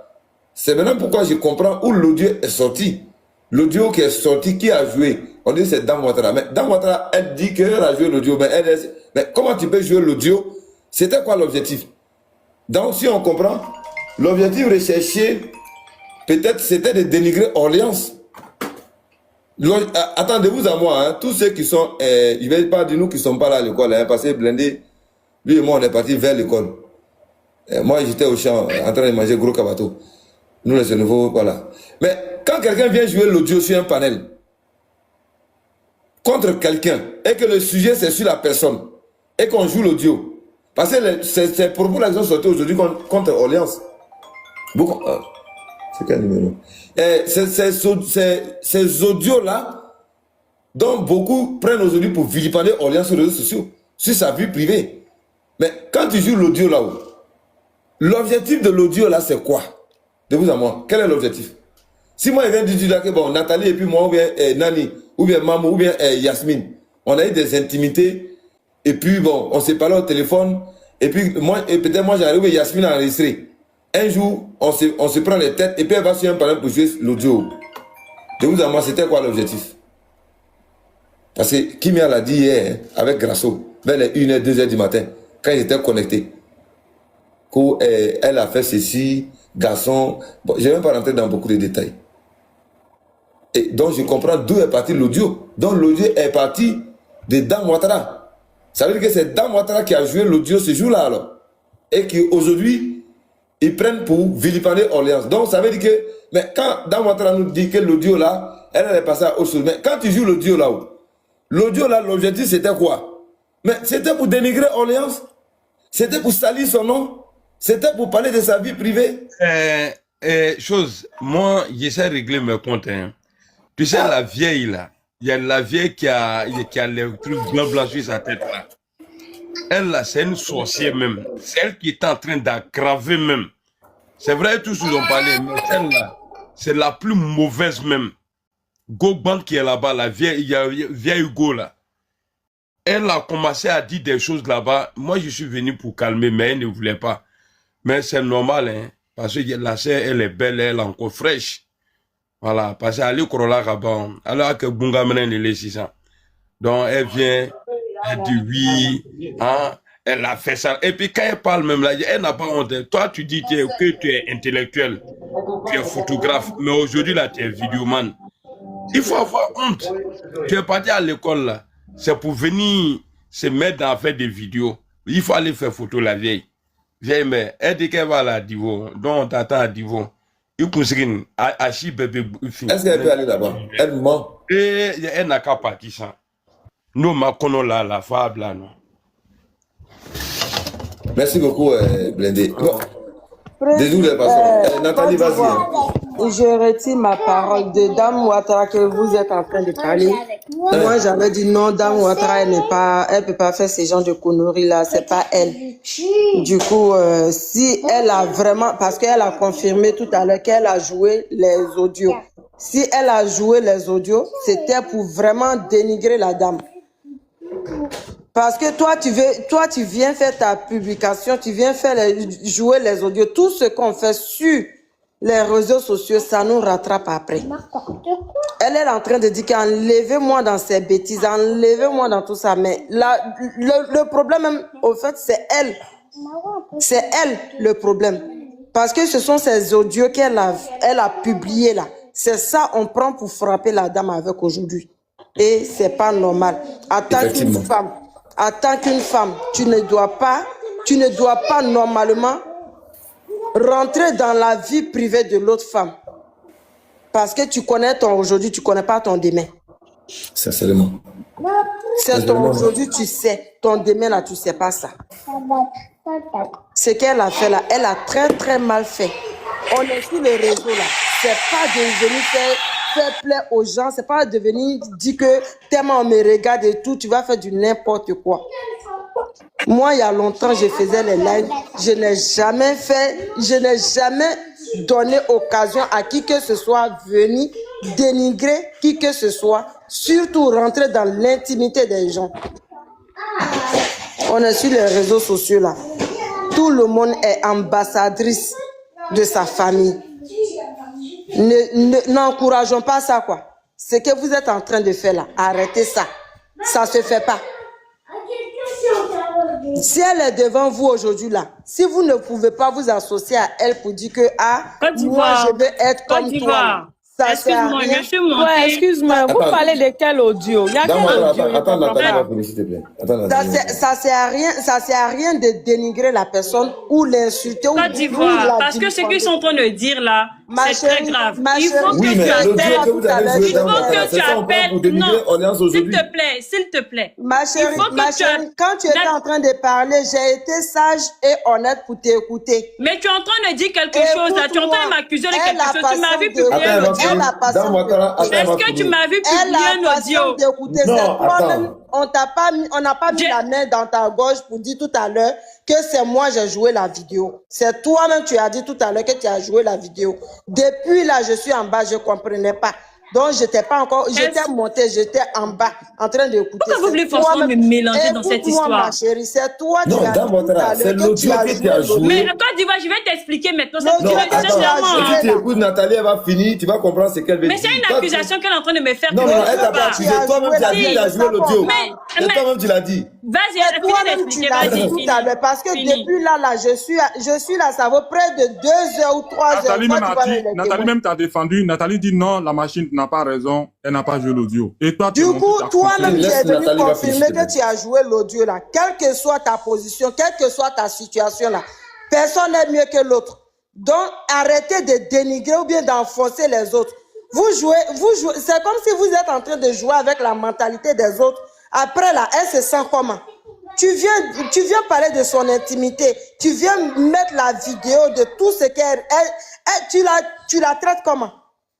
C'est maintenant pourquoi je comprends où l'audio est sorti. L'audio qui est sorti, qui a joué. On dit c'est Dame Ouattara. Mais Dame Ouattara, elle dit qu'elle a joué l'audio. Mais comment tu peux jouer l'audio? C'était quoi l'objectif? Donc, si on comprend, l'objectif recherché, peut-être c'était de dénigrer Orléans. Attendez-vous à moi, hein, tous ceux qui sont, je ne vais pas dire nous qui ne sommes pas là à l'école, hein, parce que Blendé, lui et moi, on est partis vers l'école. Moi, j'étais au champ en train de manger gros cabato. Nous, les nouveaux, voilà. Mais quand quelqu'un vient jouer l'audio sur un panel, contre quelqu'un, et que le sujet c'est sur la personne, et qu'on joue l'audio, parce que c'est pour vous là qu'ils ont sorti aujourd'hui contre Orléans. C'est quel numéro? Ces audios-là, dont beaucoup prennent aujourd'hui pour vilipender Orléans sur les réseaux sociaux, sur sa vie privée. Mais quand tu joues l'audio là-haut, l'objectif de l'audio là, c'est quoi? De vous à moi, quel est l'objectif? Si moi, je viens de dire que bon, Nathalie et puis moi, ou bien Nani, ou bien Mamou, ou bien Yasmine, on a eu des intimités, et puis bon, on s'est parlé au téléphone, et puis moi, et peut-être moi, j'arrive et Yasmine a enregistré. Un jour, on se prend les têtes, et puis elle va sur un panel pour jouer l'audio. De vous à moi, c'était quoi l'objectif? Parce que Kimia l'a dit hier, hein, avec Grasso, vers les 1h, 2h du matin, quand ils étaient connectés, qu'elle a fait ceci, garçon, bon, je ne vais même pas rentrer dans beaucoup de détails. Et donc je comprends d'où est parti l'audio. Donc l'audio est parti de Dame Ouattara. Ça veut dire que c'est Dame Ouattara qui a joué l'audio ce jour-là alors. Et qu'aujourd'hui, ils prennent pour vilipender Orléans. Donc ça veut dire que, mais quand Dame Ouattara nous dit que l'audio là, elle est passée à autre chose. Mais quand tu joues l'audio là-haut, l'audio là, l'objectif c'était quoi? Mais c'était pour dénigrer Orléans? C'était pour salir son nom? C'était pour parler de sa vie privée? Moi, j'essaie de régler mes comptes. Hein. Tu sais, la vieille là, il y a la vieille qui a les trucs blancs sur sa tête là. Elle là, c'est une sorcière même. C'est elle qui est en train d'aggraver même. C'est vrai, tous ils ont parlé, mais celle là, c'est la plus mauvaise même. Gogban qui est là-bas, la vieille Hugo là. Elle a commencé à dire des choses là-bas. Moi, je suis venu pour calmer, mais elle ne voulait pas. Mais c'est normal, hein, parce que la sœur, elle est belle, elle est encore fraîche. Voilà, parce qu'elle est là là-bas, alors que Bunga mène les 600. Donc, elle vient, elle dit oui, hein, elle a fait ça. Et puis, quand elle parle même là, elle n'a pas honte. Toi, tu dis que tu es intellectuel, tu es photographe, mais aujourd'hui, là, tu es vidéoman. Il faut avoir honte. Tu es parti à l'école, là. C'est pour venir se mettre à faire des vidéos. Il faut aller faire photo, la vieille. Vieille mère, elle dit qu'elle va à la Divo, donc on t'attend à Divo. Est-ce qu'elle peut aller là-bas? Elle ment. Et elle n'a qu'à partir ça. Nous, ma là, la fable là, non. Merci beaucoup, Blendé. Bon. Désolé, Nathalie, vas-y. Je retire ma parole de Dame Ouattara que vous êtes en train de parler. Moi, j'avais dit non, Dame Ouattara, elle peut pas faire ce genre de conneries là, c'est pas elle. Du coup, si elle a vraiment, parce qu'elle a confirmé tout à l'heure qu'elle a joué les audios. Si elle a joué les audios, c'était pour vraiment dénigrer la dame. Parce que toi, tu viens faire ta publication, tu viens jouer les audios. Tout ce qu'on fait sur les réseaux sociaux, ça nous rattrape après. Elle est en train de dire qu'enlevez-moi dans ces bêtises, enlevez-moi dans tout ça. Mais là, le problème, même, au fait, c'est elle. C'est elle le problème. Parce que ce sont ces audios qu'elle a publiés là. C'est ça on prend pour frapper la dame avec aujourd'hui. Et c'est pas normal. En tant qu'une femme, tu ne dois pas normalement rentrer dans la vie privée de l'autre femme. Parce que tu connais ton aujourd'hui, tu connais pas ton demain. Sincèrement. C'est ton aujourd'hui, tu sais. Ton demain là, tu sais pas ça. Ce qu'elle a fait là, elle a très très mal fait. on est sur les réseaux là. C'est pas de venir faire plaisir aux gens. C'est pas de venir dire que tellement on me regarde et tout, tu vas faire du n'importe quoi. Moi, il y a longtemps, je faisais les lives. Je n'ai jamais donné occasion à qui que ce soit venir dénigrer qui que ce soit, surtout rentrer dans l'intimité des gens. On est sur les réseaux sociaux là. Tout le monde est ambassadrice de sa famille. N'encourageons pas ça, quoi. Ce que vous êtes en train de faire là, arrêtez ça. Ça se fait pas. Si elle est devant vous aujourd'hui là, si vous ne pouvez pas vous associer à elle pour dire que moi je veux être comme toi. Excuse-moi, je suis montée. Ouais, excuse-moi, vous parlez de quel audio? Il y a quel audio? Attends, Nathalie, s'il te plaît. Ça sert à rien de dénigrer la personne ou l'insulter. Côte d'Ivoire, parce que ce qu'ils sont en train de dire là, c'est très grave. Il faut que tu appelles. Non, s'il te plaît. Ma chérie, quand tu étais en train de parler, j'ai été sage et honnête pour t'écouter. Mais tu es en train de dire quelque chose là, tu es en train de m'accuser de quelque chose. Tu m'as vu publier un audio. Est-ce que tu m'as vu publier un audio? Non, on n'a pas mis la main dans ta gorge pour dire tout à l'heure que c'est moi j'ai joué la vidéo. C'est toi-même tu as dit tout à l'heure que tu as joué la vidéo. Depuis là, je suis en bas, je ne comprenais pas. Donc, j'étais pas encore, j'étais montée, j'étais en bas, en train d'écouter. Pourquoi vous voulez forcément me mélanger dans cette histoire? Ma chérie, c'est toi qui as dit c'est l'audio que tu as joué. Mais toi, Diva, je vais t'expliquer maintenant. Non, attends, si tu écoutes Nathalie, elle va finir, tu vas comprendre ce qu'elle veut dire. Mais c'est une accusation qu'elle est en train de me faire. Non, elle t'a pas accusé. Toi-même, tu as dit qu'elle a joué l'audio. Mais toi-même, tu l'as dit. Vas-y, toi-même, tu l'as dit tout à l'heure. Parce que depuis là, je suis là, ça vaut près de 2 heures ou 3 heures. Nathalie même t'a défendu. Nathalie dit non, la machine n'a pas raison. Elle n'a pas joué l'audio. Et toi, du coup, toi-même, tu es venu confirmer que tu as joué l'audio là. Quelle que soit ta position, quelle que soit ta situation là, personne n'est mieux que l'autre. Donc, arrêtez de dénigrer ou bien d'enfoncer les autres. Vous jouez, c'est comme si vous êtes en train de jouer avec la mentalité des autres. Après là, elle se sent comment? Tu viens parler de son intimité. Tu viens mettre la vidéo de tout ce qu'elle... Tu la traites comment?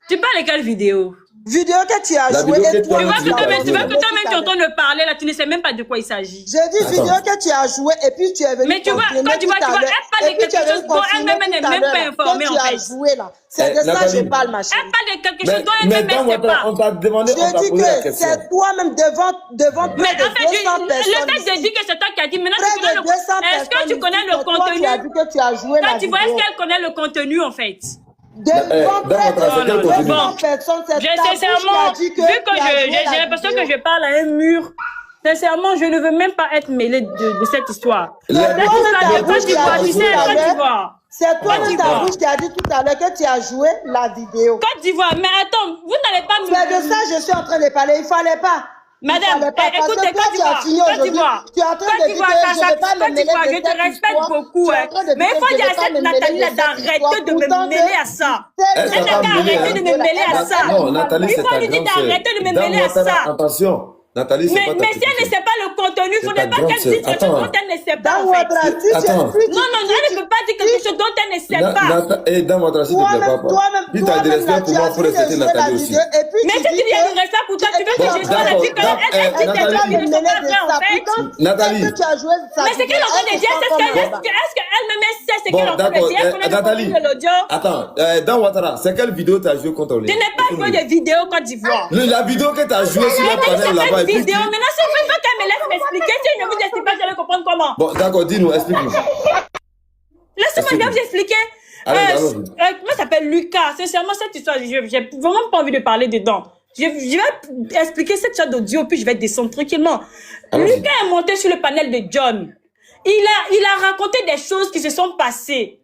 Tu parles de quelle vidéo? Vidéo que tu as joué. Tu vois que toi-même tu es en train de parler là, tu ne sais même pas de quoi il s'agit. J'ai dit vidéo que tu as joué et puis tu es venu. Mais tu vois, quand tu vois, elle parle de quelque chose dont elle-même n'est même pas informée en fait. Tu as joué là. C'est de ça que je parle, ma chérie. Elle parle de quelque chose dont elle-même ne sait pas. On t'a demandé, on t'a posé la question. C'est toi-même devant près de 200 personnes. Le fait de dire que c'est toi qui as dit, maintenant tu connais le contenu. Est-ce que tu connais le contenu? Tu as dit que tu as joué la vidéo. Quand tu vois, est-ce qu'elle connaît le contenu en fait? Devant près de 200 personnes, c'est sincèrement, vu que j'ai l'impression que je parle à un mur, sincèrement, je ne veux même pas être mêlée de cette histoire. C'est toi dans ta bouche qui a dit tout à l'heure que tu as joué la vidéo. Côte d'Ivoire, mais attends, vous n'allez pas me... C'est de ça que je suis en train de parler, il ne fallait pas. Madame, écoutez, Côte d'Ivoire, tu es en train de dire que je ne vais pas me mêler de cette histoire. Je te respecte beaucoup, mais il faut dire à cette Nathalie d'arrêter de me mêler à ça. Elle n'a qu'à arrêter de me mêler à ça. Non, Nathalie, c'est ta grande sœur. Il faut lui dire d'arrêter de me mêler à ça. Attention. Nathalie, c'est pas ta mais si elle ne sait pas le contenu, il ne faudrait pas qu'elle dise quelque chose dont elle ne sait pas. Attends. Non, elle ne peut pas dire quelque chose dont elle ne sait pas. Et dans votre s'il te plaît, papa. Si tu as du respect pour moi, il faut respecter Nathalie aussi. Mais si tu dis qu'il y a du respect pour toi, tu veux que je sois la fille qu'elle dit des choses qui ne sont pas vraies en fait. Nathalie. Mais ce qu'elle est en train de dire, est-ce qu'elle-même sait ce qu'elle est en train de dire? Elle connaît le contenu de l'audio. Attends, dans Ouattara, c'est quelle vidéo tu as joué contre lui? Je n'ai pas joué de vidéo Côte d'Ivoire. La vidéo que tu as jouée sur le panel là-bas. Vidéo. Maintenant, si vous voulez qu'elle me laisse m'expliquer, si je ne vous explique pas, je vais comprendre comment. Bon, d'accord, dis-nous, explique-nous. Laissez-moi bien vous expliquer. Moi, ça s'appelle Lucas. Sincèrement, cette histoire, j'ai vraiment pas envie de parler dedans. Je vais expliquer cette histoire d'audio, puis je vais descendre tranquillement. Lucas est monté sur le panel de John. Il a raconté des choses qui se sont passées.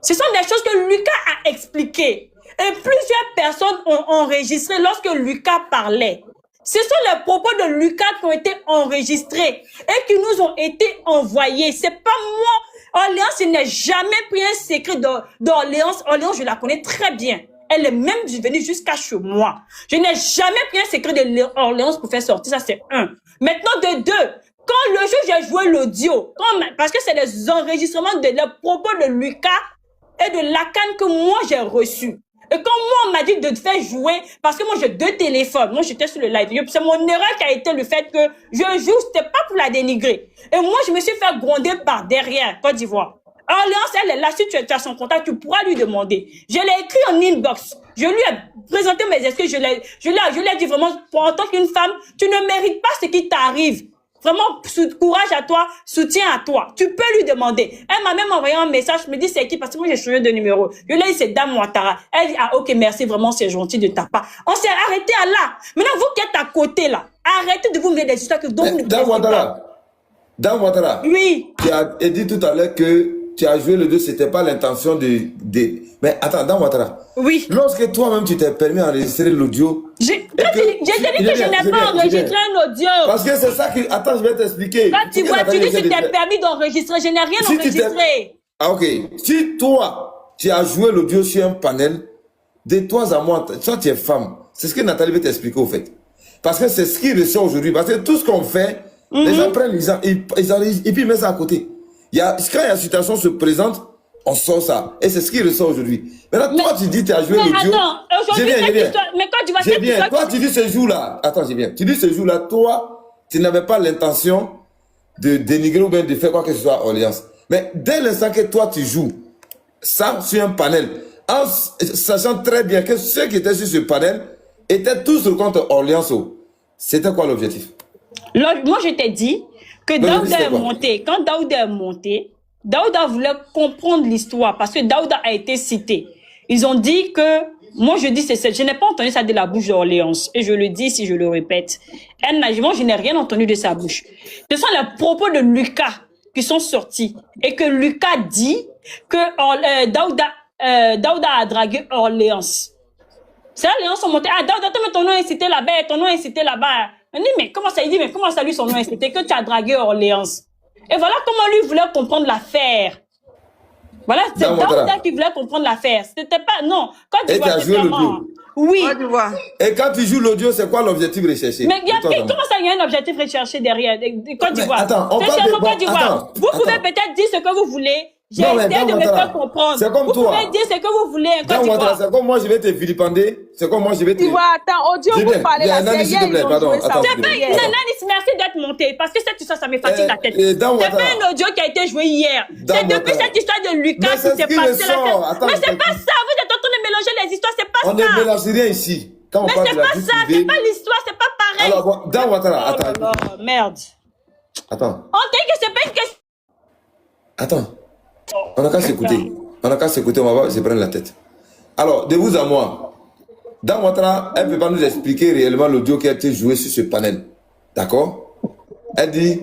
Ce sont des choses que Lucas a expliquées. Et plusieurs personnes ont enregistré lorsque Lucas parlait. Ce sont les propos de Lucas qui ont été enregistrés et qui nous ont été envoyés. C'est pas moi. Orléans, il n'est jamais pris un secret d'Orléans. Orléans, je la connais très bien. Elle est même venue jusqu'à chez moi. Je n'ai jamais pris un secret d'Orléans pour faire sortir. Ça, c'est un. Maintenant, de deux, quand le jour j'ai joué l'audio, parce que c'est les enregistrements des propos de Lucas et de l'acane que moi j'ai reçu. Et quand moi, on m'a dit de te faire jouer, parce que moi, j'ai 2 téléphones. Moi, j'étais sur le live. C'est mon erreur qui a été le fait que je joue, c'était pas pour la dénigrer. Et moi, je me suis fait gronder par derrière, Côte d'Ivoire. Orléans, elle est là. Si tu as son contact, tu pourras lui demander. Je l'ai écrit en inbox. Je lui ai présenté mes excuses. Je lui ai dit vraiment, en tant qu'une femme, tu ne mérites pas ce qui t'arrive. Vraiment, courage à toi, soutien à toi. Tu peux lui demander. Elle m'a même envoyé un message, me dit c'est qui, parce que moi j'ai changé de numéro. Je lui ai dit c'est Dame Ouattara. Elle dit ah ok merci, vraiment c'est gentil de ta part. On s'est arrêté à là. Maintenant vous qui êtes à côté là, arrêtez de vous mettre des histoires que dont vous ne connaissez pas. Dame Ouattara. Oui. Tu as dit tout à l'heure que tu as joué le 2, c'était pas l'intention de... Mais attends, Dame Ouattara. Oui. Lorsque toi-même tu t'es permis d'enregistrer l'audio... J'ai dit que je n'ai pas enregistré un audio. Parce que c'est ça qui... Attends, je vais t'expliquer. Quand tu vois, tu dis que tu t'es permis d'enregistrer. Je n'ai rien enregistré. Ah ok. Si toi, tu as joué l'audio sur un panel, de toi à moi, toi tu es femme. C'est ce que Nathalie veut t'expliquer au fait. Parce que c'est ce qui ressort aujourd'hui. Parce que tout ce qu'on fait, les gens prennent les gens, ils puis ils mettent ça à côté. Quand la situation se présente, on sort ça. Et c'est ce qui ressort aujourd'hui. Maintenant, toi, tu dis que tu as joué l'audio. Attends, aujourd'hui, cette histoire... Mais quand tu vois cette histoire... Toi, tu dis ce jour-là... Attends, j'ai bien. Tu dis ce jour-là, toi, tu n'avais pas l'intention de dénigrer ou bien de faire quoi que ce soit à Orléans. Mais dès l'instant que toi, tu joues ça sur un panel, en sachant très bien que ceux qui étaient sur ce panel étaient tous contre Orléans, c'était quoi l'objectif? Moi, je t'ai dit que Daouda est monté. Quand Daouda est monté, Daouda voulait comprendre l'histoire parce que Daouda a été cité. Ils ont dit que, moi je dis je n'ai pas entendu ça de la bouche d'Orléans. Et je le dis si je le répète. Moi je n'ai rien entendu de sa bouche. Ce sont les propos de Lucas qui sont sortis. Et que Lucas dit que Daouda a dragué Orléans. C'est Orléans sont montés. Ah Daouda, ton nom est cité là-bas, ton nom est cité là-bas. Mais comment ça, il dit, mais comment ça lui son nom est cité que tu as dragué Orléans? Et voilà comment lui voulait comprendre l'affaire. Voilà, c'est Daouda qui voulait comprendre l'affaire. C'était pas... Non. Quand tu vois, joué l'audio. Oui. Et quand tu joues l'audio, c'est quoi l'objectif recherché? Mais comment ça, il y a un objectif recherché derrière Côte d'Ivoire. Attends, on parle de... Côte d'Ivoire. Vous pouvez peut-être dire ce que vous voulez. J'ai essayé de me faire comprendre. C'est comme vous toi. Vous pouvez dire ce que vous voulez. C'est comme moi, je vais te vilipender. C'est comme moi, je vais te... Tu vois, attends, audio, vous parlez là. Merci d'être monté. Parce que cette histoire, ça me fatigue la tête. C'est pas un audio qui a été joué hier. C'est depuis cette histoire de Lucas qui s'est passé la tête. Mais c'est pas ça. Vous êtes en train de mélanger les histoires. C'est pas ça. On ne mélange rien ici. Mais c'est pas ça. C'est pas l'histoire. C'est pas pareil. Alors, dans Ouattara, attends. Merde. Attends. On dit que c'est pas une question. Attends. On n'a qu'à s'écouter. On n'a qu'à s'écouter, on va pas se prendre la tête. Alors, de vous à moi, Dame Ouattara, elle ne peut pas nous expliquer réellement l'audio qui a été joué sur ce panel. D'accord? Elle dit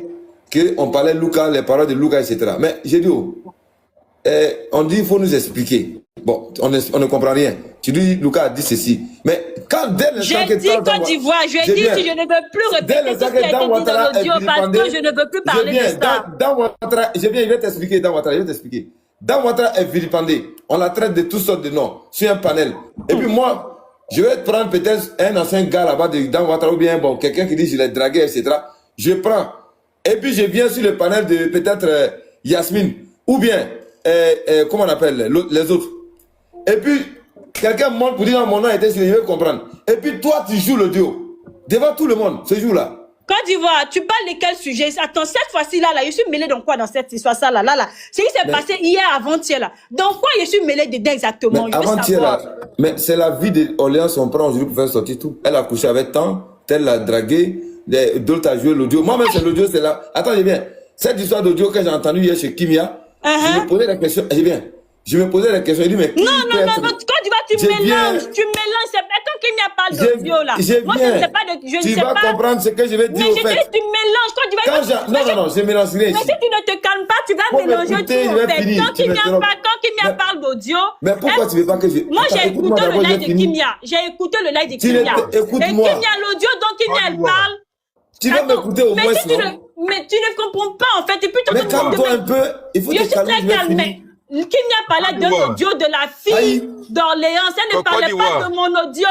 qu'on parlait de Lucas, les paroles de Lucas, etc. Mais j'ai dit, on dit qu'il faut nous expliquer. Bon, on ne comprend rien. Tu dis, Lucas a dit ceci. Mais quand dès l'instant que... J'ai dit Côte d'Ivoire, je dis si je ne veux plus répéter ce qui a été dit dans l'audio parce que je ne veux plus parler de ça. Dans Ouattara, je vais t'expliquer, dans Ouattara, je vais t'expliquer. Dans Ouattara est vilipendé. On la traite de toutes sortes de noms sur un panel. Et puis moi, je vais prendre peut-être un ancien gars là-bas dans Ouattara ou bien bon, quelqu'un qui dit je l'ai dragué, etc. Je prends. Et puis je viens sur le panel de peut-être Yasmine ou bien, comment on appelle les autres. Et puis, quelqu'un me montre pour dire mon nom était sur, je vais comprendre. Et puis toi, tu joues le duo. Devant tout le monde, ce jour-là. Côte d'Ivoire, tu parles de quel sujet? Attends, cette fois-ci, là, je suis mêlé dans quoi dans cette histoire, ça, là. Ce qui s'est passé hier, avant-hier, là. Dans quoi je suis mêlé dedans exactement? Avant-hier, là. Mais c'est la vie d'Orléans, on prend aujourd'hui pour faire sortir tout. Elle a couché avec tant, tel l'a dragué, d'autres a joué l'audio. Moi-même, c'est l'audio, c'est là. Attendez bien. Cette histoire d'audio que j'ai entendue hier chez Kimia, je me posais la question, je me posais la question, je dis, mais... Non, quand tu mélanges, c'est pas quand Kimia parle d'audio, là. Moi, je ne sais pas de... Tu vas comprendre ce que je vais dire, mais je dis, tu mélanges, Non, je mélange rien. Mais si tu ne te calmes pas, tu vas mélanger tout, en fait. Quand Kimia parle d'audio... Mais pourquoi tu veux pas que je... Moi, j'ai écouté le live de Kimia. J'ai écouté le live de Kimia. Écoute-moi. Et Kimia, l'audio dont Kimia, elle parle... Tu vas m'écouter au moins, non? Mais tu ne comprends pas, en fait. Et puis, mais calme-toi un peu. Il faut te calmer, je vais finir. Kimia parlait de l'audio de la fille d'Orléans. Elle ne parlait pas de mon audio.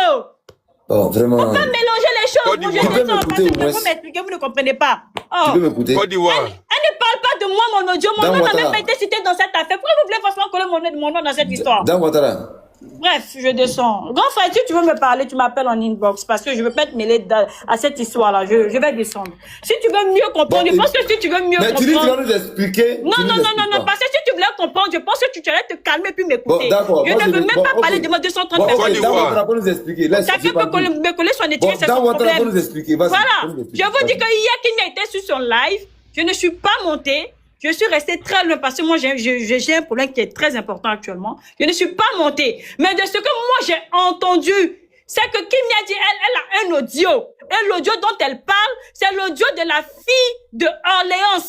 Oh, vraiment. On peut mélanger les choses. Moi, je descends en face, vous m'expliquer, vous ne comprenez pas. Oh. Tu peux m'écouter. Elle ne parle pas de moi, mon audio. Mon nom n'a même pas été cité dans cette affaire. Pourquoi vous voulez forcément coller mon nom dans cette histoire? Dan Ouattara. Bref, je descends. Grand frère, si tu veux me parler, tu m'appelles en inbox parce que je ne veux pas te mêler à cette histoire-là. Je vais descendre. Si tu veux mieux comprendre, je pense que si tu veux mieux comprendre... Mais tu dis que tu vas nous expliquer. Non, parce que si tu voulais comprendre, je pense que tu allais te calmer puis m'écouter. D'accord. Je ne veux même pas parler de moi 230 personnes. Chacun peut nous expliquer. Chacun peut me coller son étiquette, c'est son problème. Voilà. Je vous dis que hier qu'il a été sur son live, je ne suis pas montée. Je suis restée très loin parce que moi, j'ai un problème qui est très important actuellement. Je ne suis pas montée. Mais de ce que moi, j'ai entendu, c'est que Kim a dit, elle a un audio. Et l'audio dont elle parle, c'est l'audio de la fille de Orléans.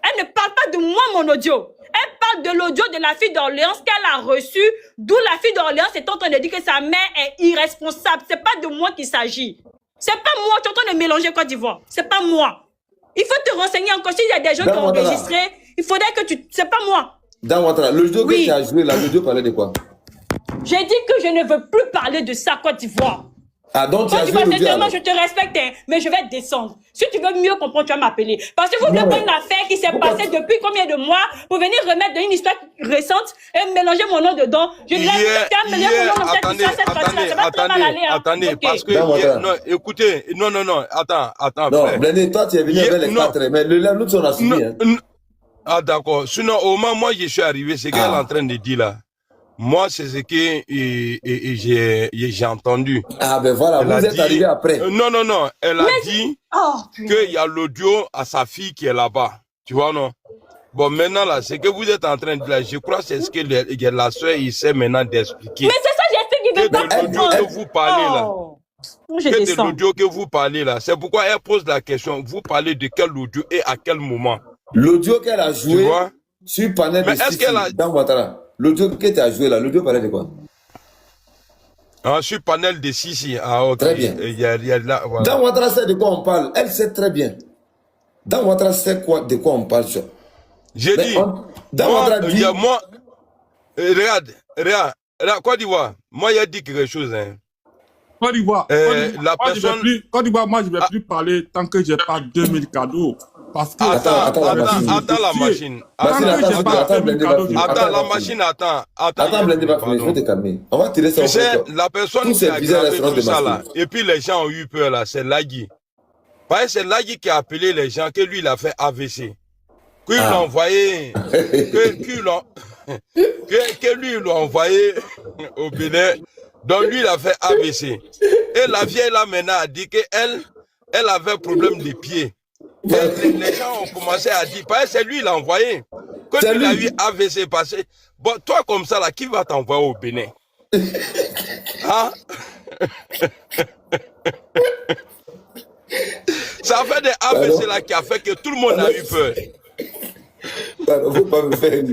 Elle ne parle pas de moi, mon audio. Elle parle de l'audio de la fille d'Orléans qu'elle a reçu, d'où la fille d'Orléans est en train de dire que sa mère est irresponsable. C'est pas de moi qu'il s'agit. C'est pas moi. Tu es en train de mélanger Côte d'Ivoire. C'est pas moi. Il faut te renseigner encore. S'il y a des gens qui ont enregistré, il faudrait que tu... C'est pas moi. Dan Ouattara, le jeu que tu as joué là, le jeu parlait de quoi? J'ai dit que je ne veux plus parler de ça, Côte d'Ivoire. Ah, donc tu as joué le jeu. Je te respecte, hein, mais je vais descendre. Si tu veux mieux comprendre, tu vas m'appeler. Parce que vous voulez pas une affaire qui s'est passée depuis combien de mois pour venir remettre dans une histoire récente et mélanger mon nom dedans. Je vais mélanger mon nom dans cette histoire, cette partie-là. Ça va très mal aller. Attendez, parce que... Non, écoutez, non, attends. Non, Blendé, toi, tu es venu avec les 4, mais l'autre, on a suivi. Ah, d'accord. Sinon, au moment, moi, je suis arrivé, c'est qu'elle est en train de dire là. Moi, c'est ce que j'ai entendu. Ah, ben voilà, vous êtes arrivé après. Non. Elle a dit qu'il y a l'audio à sa fille qui est là-bas. Tu vois, non? Bon, maintenant, là, c'est que vous êtes en train de dire, je crois que c'est ce que la soeur essaie maintenant d'expliquer. Mais c'est ça, j'explique qu'il veut pas comprendre. Que de l'audio que vous parlez là. Que de l'audio que vous parlez là. C'est pourquoi elle pose la question. Vous parlez de quel audio et à quel moment? L'audio qu'elle a joué sur panel de Sissi, Dan Ouattara. L'audio que tu as joué là, l'audio parlait de quoi? Sur panel de Sissi. Ah, ok. Très bien. Voilà. Dan Ouattara sait de quoi on parle. Elle sait très bien. Dan Ouattara sait de quoi on parle. J'ai dit. Regarde, Côte d'Ivoire. Moi, il a dit quelque chose. Hein. Côte d'Ivoire. Côte d'Ivoire, moi, je ne vais plus parler tant que je n'ai pas 2000 cadeaux. Parce que attends la machine. Attends, Blendé, il faut te calmer. On va tirer ça. Tu sais, la personne qui a gravé tout ça là, et puis les gens ont eu peur là, c'est Lagui. Parce que c'est Lagui qui a appelé les gens que lui il a fait AVC. Que lui l'a envoyé, que lui il l'a envoyé au Bénin. Donc lui il a fait AVC. Et la vieille là maintenant a dit qu'elle avait problème de pieds. Les gens ont commencé à dire, c'est lui, il a envoyé. Quand il a eu AVC passé, bon, toi comme ça, là, qui va t'envoyer au Bénin? Hein? Ça a fait des AVC là qui a fait que tout le monde a eu peur. Pardon, faut pas me faire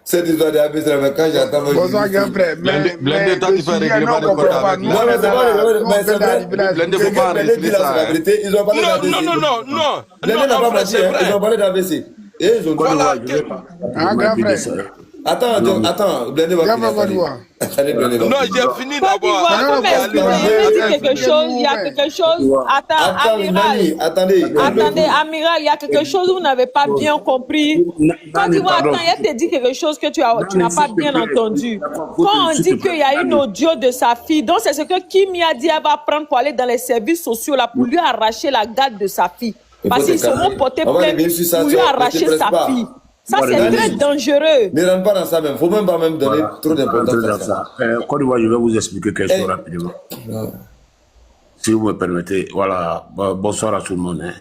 cette histoire de AVC là, quand j'entends... Bonsoir, grand frère. Blendé, toi, tu fais régler pas de compte avec moi. Non, mais c'est vrai. Blendé, faut pas enregistrer ça. Ils ont parlé d'AVC. Non. Blendé n'a pas menti, ils ont parlé d'AVC. Et ils ont dit... Un grand frère. Attends, Blendé va finir. Non, j'ai fini d'abord. Il y a quelque chose. Attends, Amiral. Attendez, Amiral, il y a quelque chose où vous n'avez pas bien compris. Quand tu vois, attends, elle te dit quelque chose que tu n'as pas bien entendu. Quand on dit qu'il y a une audio de sa fille, donc c'est ce que Kimi a dit, elle va prendre pour aller dans les services sociaux là, pour lui arracher la garde de sa fille. Parce qu'ils seront portés plainte pour lui arracher sa fille. Ça, c'est très dangereux. Ne rentre pas dans ça même. Il ne faut même pas donner trop d'importance à ça. Côte d'Ivoire, je vais vous expliquer quelque chose rapidement. Si vous me permettez. Voilà. Bonsoir à tout le monde.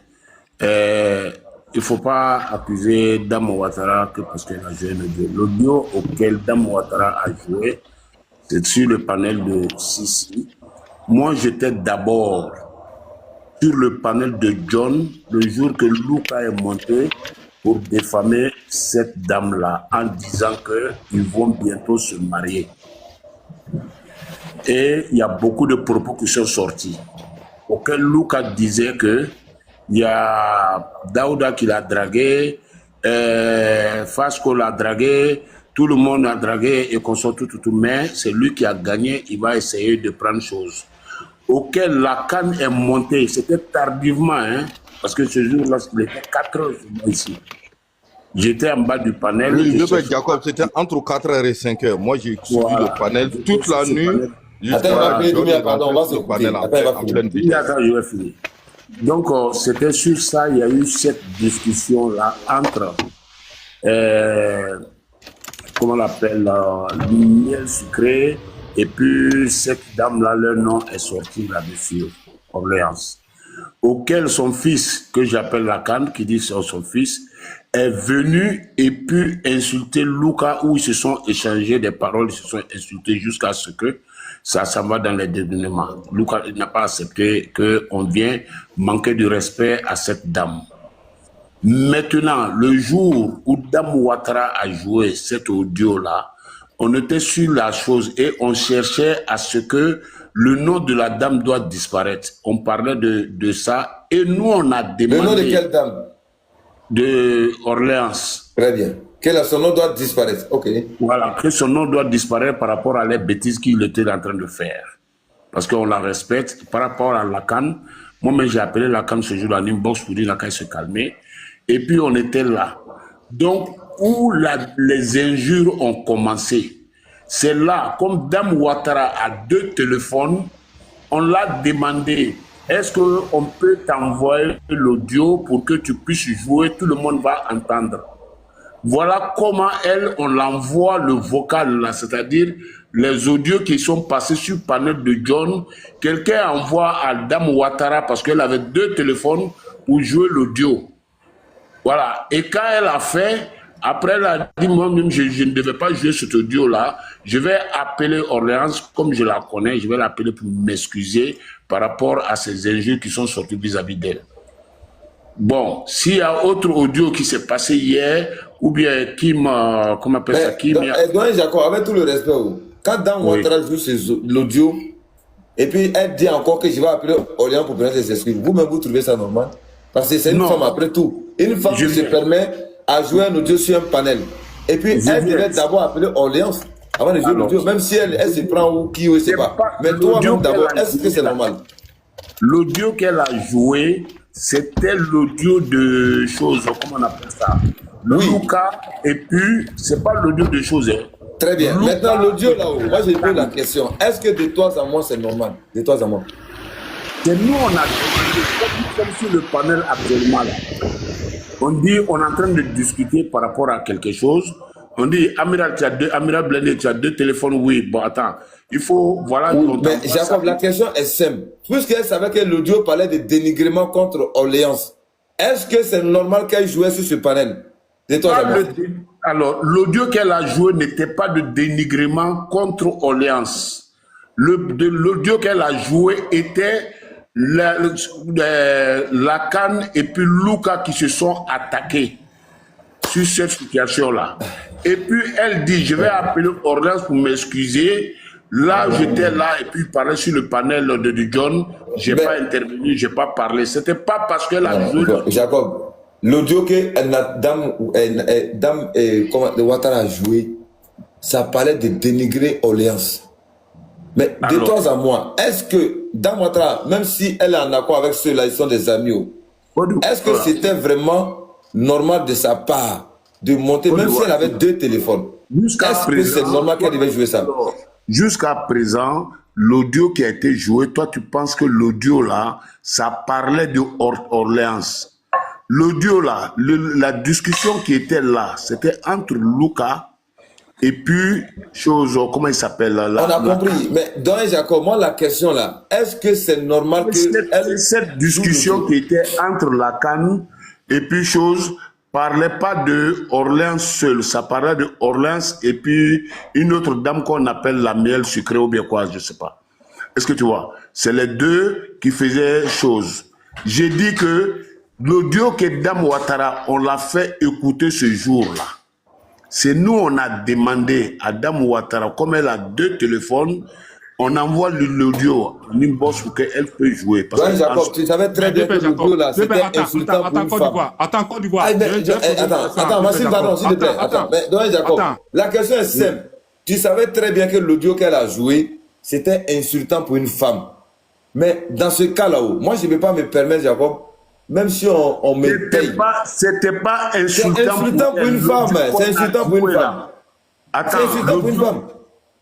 Il ne faut pas accuser Dan Ouattara que parce qu'elle a joué l'audio. L'audio auquel Dan Ouattara a joué, c'est sur le panel de Sissi. Moi, j'étais d'abord sur le panel de John le jour que Luka est monté pour diffamer cette dame-là en disant qu'ils vont bientôt se marier. Et il y a beaucoup de propos qui sont sortis, auxquels Luka disait qu'il y a Daouda qui l'a dragué, Fasco l'a dragué, tout le monde l'a dragué et qu'on sort tout, mais c'est lui qui a gagné, il va essayer de prendre chose. auquel la canne est montée. C'était tardivement, hein, parce que ce jour-là, il était 4 heures ici. J'étais en bas du panel. Oui, Jacob, c'était entre 4 h et 5 h. Moi, j'ai suivi le panel toute la nuit. Attends, on va se panel en pleine vitesse. Attends, je vais finir. Donc, c'était sur ça, il y a eu cette discussion-là entre, comment on l'appelle, miel sucré, et puis cette dame-là, leur nom est sorti là-dessus, Orléans. Auquel son fils, que j'appelle la canne, qui dit c'est son fils, est venu et puis insulter Luca, où ils se sont échangés des paroles, ils se sont insultés jusqu'à ce que ça va dans les dénouements. Luca n'a pas accepté qu'on vienne manquer de respect à cette dame. Maintenant, le jour où Dame Ouattara a joué cet audio-là, on était sur la chose et on cherchait à ce que le nom de la dame doit disparaître. On parlait de ça et nous, on a demandé... Le nom de quelle dame? De Orléans. Très bien. Que son nom doit disparaître. Ok. Voilà, que son nom doit disparaître par rapport à les bêtises qu'il était en train de faire. Parce qu'on la respecte. Par rapport à la canne, moi-même j'ai appelé la canne ce jour-là en inbox pour dire la canne se calmer. Et puis on était là. Donc, où les injures ont commencé, c'est là, comme Dame Ouattara a 2 téléphones, on l'a demandé. Est-ce qu'on peut t'envoyer l'audio pour que tu puisses jouer, tout le monde va entendre. Voilà comment on l'envoie le vocal là, c'est-à-dire les audios qui sont passés sur le panel de John. Quelqu'un envoie à Dame Ouattara parce qu'elle avait 2 téléphones pour jouer l'audio. Voilà. Et quand elle a fait, après elle a dit, moi-même, je ne devais pas jouer cet audio-là. Je vais appeler Orléans, comme je la connais, je vais l'appeler pour m'excuser par rapport à ces injures qui sont sorties vis-à-vis d'elle. Bon, s'il y a autre audio qui s'est passé hier, ou bien comment appelle ça, Jacob, avec tout le respect, quand Dame Ouattara joue l'audio, et puis elle dit encore que je vais appeler Orléans pour prendre ses excuses, vous-même vous trouvez ça normal? Parce que c'est une femme après tout. Une femme qui se permet à jouer un audio sur un panel. Et puis elle devait d'abord appeler Orléans avant de jouer l'audio, même si elle se prend ou qui, je ne sais pas. Mais toi-même d'abord, est-ce que c'est normal? L'audio qu'elle a joué, c'était l'audio de choses, comment on appelle ça? Luca, et puis, c'est pas l'audio de choses. Très bien. Luca, maintenant, l'audio là-haut, moi j'ai posé la question. Est-ce que de toi à moi, c'est normal? De toi à moi. C'est nous, on a comme sur le panel actuellement là. On dit, on est en train de discuter par rapport à quelque chose. On dit, Amiral, Amiral Blendé, tu as 2 téléphones, oui. Bon, attends, il faut, voilà. Oui, mais Jacob, la question est simple. Puisqu'elle savait que l'audio parlait de dénigrement contre Orléans, est-ce que c'est normal qu'elle jouait sur ce panel? Alors, l'audio qu'elle a joué n'était pas de dénigrement contre Orléans. L'audio qu'elle a joué était la canne et puis Luca qui se sont attaqués sur cette situation-là. Et puis elle dit, je vais appeler Orléans pour m'excuser. Là, j'étais là et puis parlais sur le panel de John. Je n'ai pas intervenu, je n'ai pas parlé. C'était pas parce qu'elle a joué. Jacob, l'audio que Dame Ouattara a joué, ça parlait de dénigrer Orléans. Mais de toi à moi, est-ce que Dame Ouattara, même si elle est en accord avec ceux-là, ils sont des amis, est-ce que c'était vraiment normal de sa part de monter, même si elle avait 2 téléphones? Est-ce que c'est normal qu'elle devait jouer ça? Jusqu'à présent, l'audio qui a été joué, toi tu penses que l'audio là, ça parlait de Orléans. L'audio là, la discussion qui était là, c'était entre Luca et puis, comment il s'appelle là? On a compris, mais dans Jacob, moi la question là, est-ce que c'est normal que... Cette discussion qui était entre la canne et puis parlait pas de Orléans seul, ça parlait de Orléans et puis une autre dame qu'on appelle la miel sucrée ou bien quoi, je sais pas. Est-ce que tu vois? C'est les 2 qui faisaient chose. J'ai dit que l'audio que Dame Ouattara, on l'a fait écouter ce jour-là. C'est nous, on a demandé à Dame Ouattara, comme elle a 2 téléphones, on envoie l'audio en inbox pour qu'elle puisse jouer. Parce que Jacob, tu savais très bien que l'audio là, c'était insultant pour une femme. Attends, Côte d'Ivoire. Attends, Massime, pardon, s'il te plaît. Attends, mais Jacob, la question est simple. Tu savais très bien que l'audio qu'elle a joué, c'était insultant pour une femme. Mais dans ce cas-là, moi, je ne peux pas me permettre, Jacob, même si on me paye. C'était pas insultant. C'est insultant pour une femme. C'est insultant pour une femme. Attends,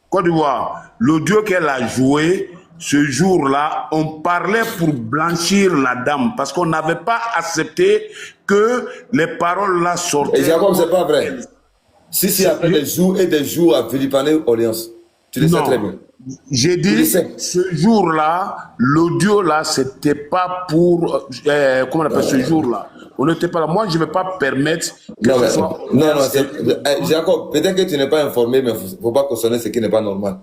Côte d'Ivoire, l'audio qu'elle a joué, ce jour-là, on parlait pour blanchir la dame parce qu'on n'avait pas accepté que les paroles là sortaient. Et Jacob, c'est pas vrai. Si, après des jours à vilipender Orléans. Tu le sais très bien. J'ai dit, ce jour-là, l'audio là, c'était pas pour... comment on appelle ce jour-là? On n'était pas là. Moi, je ne vais pas permettre que ce soit... Non, Jacob, peut-être que tu n'es pas informé, mais il ne faut pas cautionner ce qui n'est pas normal.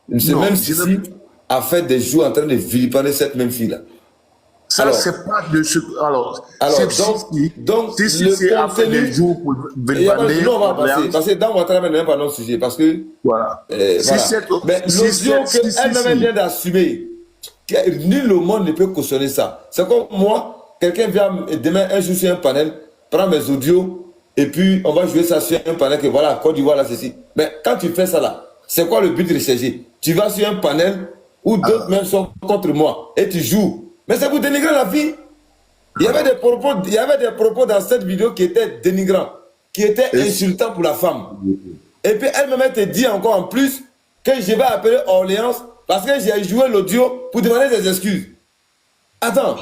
Même si a fait des jours en train de vilipender cette même fille-là. Ça, c'est pas de ce... Alors donc si c'est après des jours pour vilipender... Non, on va passer. Parce que dans mon travail, n'est pas notre sujet. Parce que... Voilà. Mais l'audio qu'elle-même vient d'assumer, nul au monde ne peut cautionner ça. C'est comme moi, quelqu'un vient demain un jour sur un panel, prend mes audios, et puis on va jouer ça sur un panel que voilà, Côte d'Ivoire, là, ceci. Mais quand tu fais ça là, c'est quoi le but de rechercher? Tu vas sur un panel où d'autres même sont contre moi, et tu joues. Mais c'est pour dénigrer la vie. Il y avait des propos dans cette vidéo qui étaient dénigrants, qui étaient insultants pour la femme. Et puis elle-même te dit encore en plus que je vais appeler Orléans parce que j'ai joué l'audio pour demander des excuses. Attends.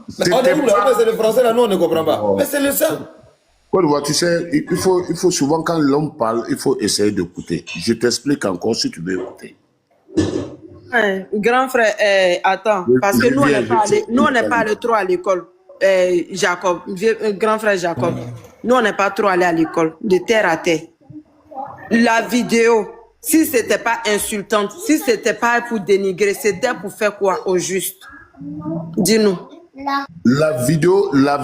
C'est le français là, nous on ne comprend pas. Mais c'est le seul. Tu sais, il faut souvent quand l'homme parle, il faut essayer d'écouter. Je t'explique encore si tu veux écouter. Grand frère, attends, parce que nous on n'est pas allé trop à l'école, Jacob, grand frère Jacob, nous on n'est pas trop allé à l'école, de terre à terre. La vidéo, si c'était pas insultante, si c'était pas pour dénigrer, c'était pour faire quoi au juste? Dis-nous. La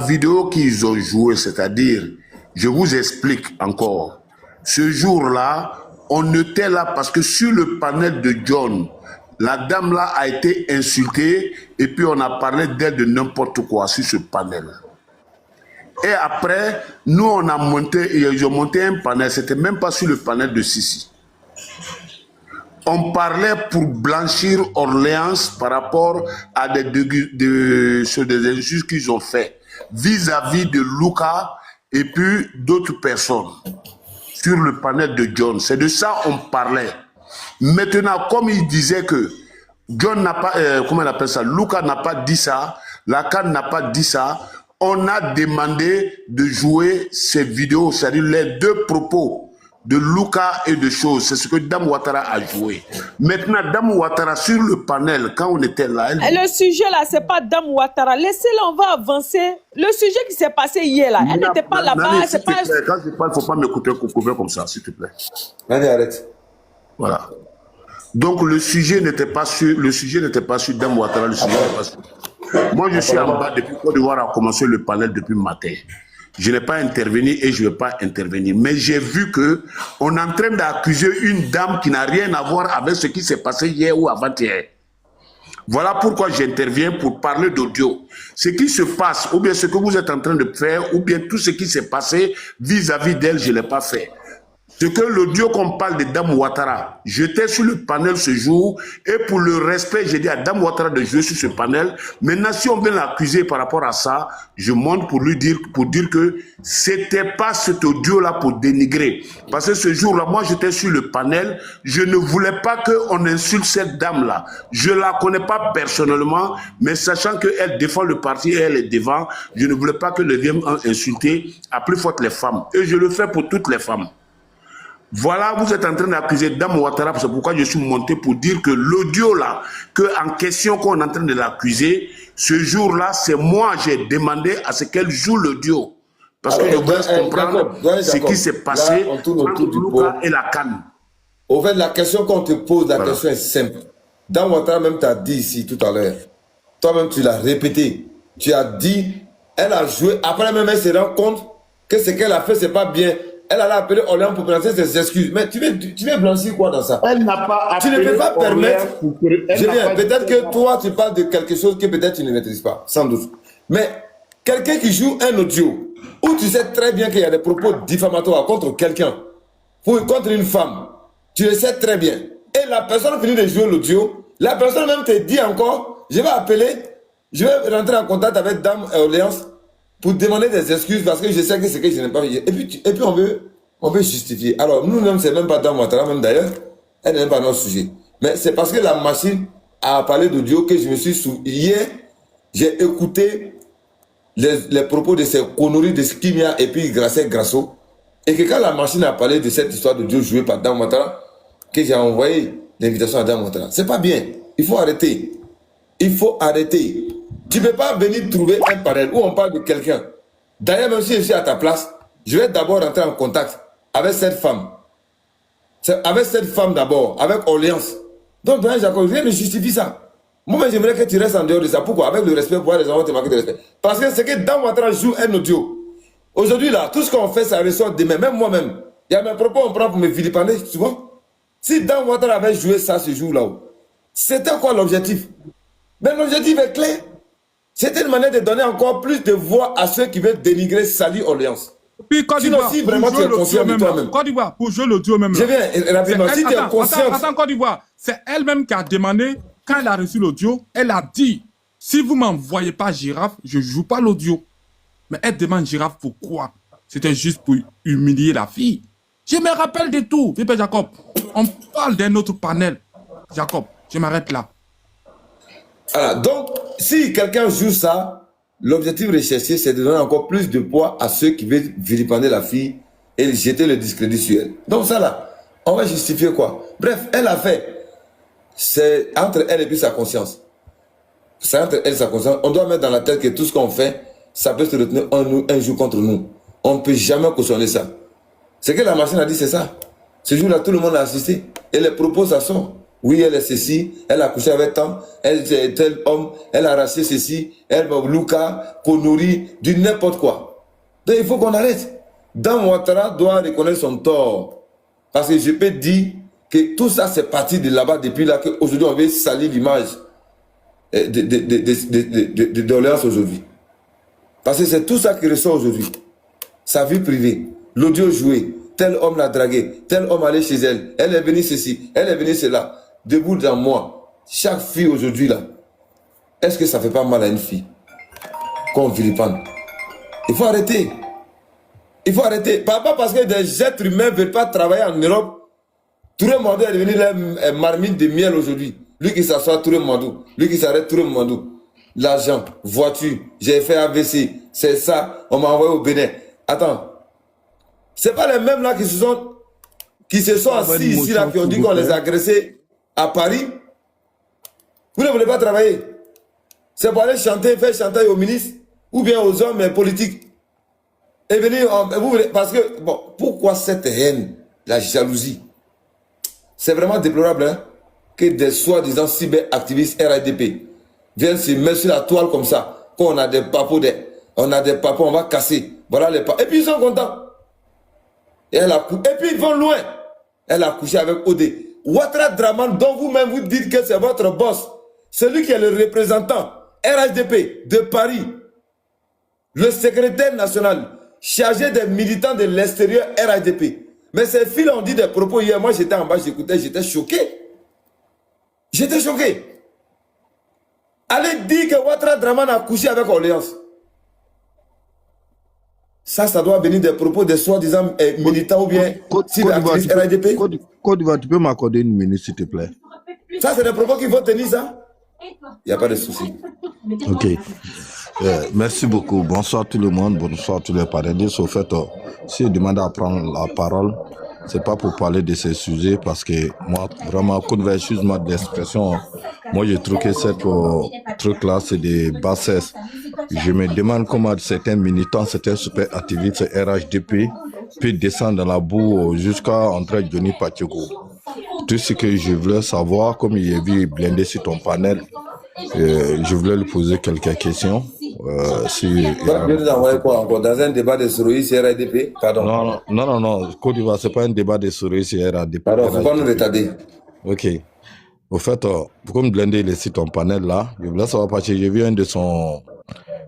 vidéo qu'ils ont jouée, c'est-à-dire, je vous explique encore, ce jour-là, on était là parce que sur le panel de John, la dame là a été insultée et puis on a parlé d'elle de n'importe quoi sur ce panel. Et après, nous on a monté, ils ont monté un panel, c'était même pas sur le panel de Sissi. On parlait pour blanchir Orléans par rapport à des insultes qu'ils ont fait vis-à-vis de Luca et puis d'autres personnes sur le panel de John. C'est de ça on parlait. Maintenant, comme il disait que John n'a pas, comment on appelle ça, Luca n'a pas dit ça, Lacan n'a pas dit ça, on a demandé de jouer ces vidéos, c'est-à-dire les deux propos de Luca et de choses. C'est ce que Dame Ouattara a joué. Maintenant, Dame Ouattara, sur le panel, quand on était là... Le sujet là, c'est pas Dame Ouattara. Laissez-la, on va avancer. Le sujet qui s'est passé hier là, elle n'était pas là-bas. Quand je parle, il ne faut pas m'écouter comme ça, s'il te plaît. Allez, arrête. Voilà. Donc le sujet n'était pas sur Dame Ouattara, le sujet n'était pas sur. Moi je suis en bas depuis Côte d'Ivoire a commencé le panel depuis le matin. Je n'ai pas intervenu et je ne vais pas intervenir. Mais j'ai vu que on est en train d'accuser une dame qui n'a rien à voir avec ce qui s'est passé hier ou avant-hier. Voilà pourquoi j'interviens pour parler d'audio. Ce qui se passe, ou bien ce que vous êtes en train de faire, ou bien tout ce qui s'est passé vis-à-vis d'elle, je ne l'ai pas fait. Ce que l'audio qu'on parle de Dame Ouattara, j'étais sur le panel ce jour et pour le respect, j'ai dit à Dame Ouattara de jouer sur ce panel. Maintenant, si on vient l'accuser par rapport à ça, je monte pour lui dire, que c'était pas cet audio-là pour dénigrer. Parce que ce jour-là, moi j'étais sur le panel, je ne voulais pas qu'on insulte cette dame-là. Je la connais pas personnellement, mais sachant qu'elle défend le parti et elle est devant, je ne voulais pas que le vienne insulter à plus forte les femmes. Et je le fais pour toutes les femmes. Voilà, vous êtes en train d'accuser Dame Ouattara, c'est pourquoi je suis monté pour dire que l'audio là, en question qu'on est en train de l'accuser, ce jour-là, c'est moi, j'ai demandé à ce qu'elle joue l'audio. Parce que je veux comprendre ce qui s'est passé entre Luca et la canne. Au fait, la question qu'on te pose, la question est simple. Dame Ouattara même t'a dit ici tout à l'heure, toi-même tu l'as répété, tu as dit, elle a joué, après même elle se rend compte que ce qu'elle a fait, c'est pas bien. Elle a appelé Orléans pour blanchir ses excuses. Mais tu veux blanchir quoi dans ça? Elle n'a pas appelé. Tu ne peux pas permettre. Peut-être que toi, tu parles de quelque chose que peut-être tu ne maîtrises pas, sans doute. Mais quelqu'un qui joue un audio où tu sais très bien qu'il y a des propos diffamatoires contre quelqu'un, contre une femme, tu le sais très bien. Et la personne finit de jouer l'audio, la personne même te dit encore je vais appeler, je vais rentrer en contact avec Dame Orléans pour demander des excuses parce que je sais que c'est que je n'ai pas fait. Et puis on veut justifier. Alors, nous-mêmes, c'est même pas Dame Ouattara, même d'ailleurs, elle n'est même pas notre sujet. Mais c'est parce que la machine a parlé d'audio que je me suis souvenu. Hier, j'ai écouté les propos de ces conneries de Skimia et puis Grasset Grasso. Et que quand la machine a parlé de cette histoire de Dieu joué par Dame Ouattara, que j'ai envoyé l'invitation à Dame Ouattara. C'est pas bien. Il faut arrêter. Il faut arrêter. Tu ne peux pas venir trouver un parel où on parle de quelqu'un. D'ailleurs, même si je suis à ta place, je vais d'abord rentrer en contact avec cette femme. Avec cette femme d'abord, avec Orléans. Donc, Brian Jacob, rien ne justifie ça. Moi, j'aimerais que tu restes en dehors de ça. Pourquoi? Avec le respect, pour les enfants te manquer de respect. Parce que c'est que Dame Ouattara joue un audio. Aujourd'hui, là, tout ce qu'on fait, ça ressort demain. Même moi-même. Il y a mes propos, on prend pour me vilipender, tu vois. Si Dame Ouattara avait joué ça ce jour-là, c'était quoi l'objectif? Mais l'objectif est clair. C'était une manière de donner encore plus de voix à ceux qui veulent dénigrer Sali Orléans. Puis Côte d'Ivoire, si vraiment tu es conscient de toi-même. Côte d'Ivoire, pour jouer l'audio même. Je viens rapidement. Si tu es conscient. Attends, Côte d'Ivoire, c'est elle-même qui a demandé, quand elle a reçu l'audio, elle a dit, si vous ne m'envoyez pas Girafe, je ne joue pas l'audio. Mais elle demande Girafe pourquoi? C'était juste pour humilier la fille. Je me rappelle de tout. Pépé Jacob, on parle d'un autre panel. Jacob, je m'arrête là. Voilà, donc, si quelqu'un joue ça, l'objectif recherché, c'est de donner encore plus de poids à ceux qui veulent vilipender la fille et jeter le discrédit sur elle. Donc ça là, on va justifier quoi? Bref, elle a fait. C'est entre elle et puis sa conscience. C'est entre elle et sa conscience. On doit mettre dans la tête que tout ce qu'on fait, ça peut se retenir un jour contre nous. On ne peut jamais cautionner ça. Ce que la machine a dit, c'est ça. Ce jour-là, tout le monde a assisté. Et les propos, ça sont. Oui, elle est ceci, elle a couché avec tant, elle est tel homme, elle a arraché ceci, elle va Luca, Konori, du n'importe quoi. Donc il faut qu'on arrête. Dame Ouattara doit reconnaître son tort. Parce que je peux dire que tout ça, c'est parti de là-bas depuis là qu'aujourd'hui on veut salir l'image d'Orléans aujourd'hui. Parce que c'est tout ça qui ressort aujourd'hui. Sa vie privée, l'audio joué, tel homme l'a dragué, tel homme allait chez elle, elle est venue ceci, elle est venue cela. Debout dans moi, chaque fille aujourd'hui là, est-ce que ça fait pas mal à une fille qu'on vilipende? Il faut arrêter. Il faut arrêter. Pas parce que des êtres humains ne veulent pas travailler en Europe. Touré Mandou est devenu la marmite de miel aujourd'hui. Lui qui s'assoit Touré Mandou, lui qui s'arrête Touré Mandou. L'argent, voiture, j'ai fait AVC, c'est ça, on m'a envoyé au Bénin. Attends, c'est pas les mêmes là qui se sont assis ici là, qui ont dit qu'on les a agressés à Paris. Vous ne voulez pas travailler. C'est pour aller chanter, faire chanter aux ministres ou bien aux hommes politiques. Et venir, parce que, bon, pourquoi cette haine, la jalousie? C'est vraiment déplorable hein, que des soi-disant cyberactivistes RADP viennent se mettre sur la toile comme ça. Quand on a des papos, on va casser. Voilà les papos. Et puis ils sont contents. Et puis ils vont loin. Elle a couché avec Odé. Ouattara Draman, dont vous-même vous dites que c'est votre boss, celui qui est le représentant RHDP de Paris, le secrétaire national chargé des militants de l'extérieur RHDP. Mais ces filles ont dit des propos hier. Moi, j'étais en bas, j'écoutais, j'étais choqué. J'étais choqué. Allez dire que Ouattara Draman a couché avec Orléans. Ça doit venir des propos des soi-disant militants ou bien activistes RHDP. Côte d'Ivoire, tu peux m'accorder une minute, s'il te plaît? Ça, c'est des propos qu'il faut tenir, ça? Il n'y a pas de souci. Ok. Merci beaucoup. Bonsoir tout le monde. Bonsoir tous les panélistes. Au fait, si je demande à prendre la parole, c'est pas pour parler de ces sujets parce que moi, vraiment, excuse-moi de l'expression, moi, je trouve que ce truc-là, c'est des bassesses. Je me demande comment certains militants, certains super activistes RHDP peuvent descendre dans la boue jusqu'à entrer Johnny Pacheco. Tout ce que je voulais savoir, comme il est vu blindé sur ton panel, je voulais lui poser quelques questions. Dans un débat de Soroï sur RADP, pardon. Non, Côte d'Ivoire, c'est pas un débat de Soroï sur RADP. Pardon, faut pas nous retarder. Ok. Au fait, comme blindé il est sur ton panel là, je voulais savoir parce que j'ai vu un de son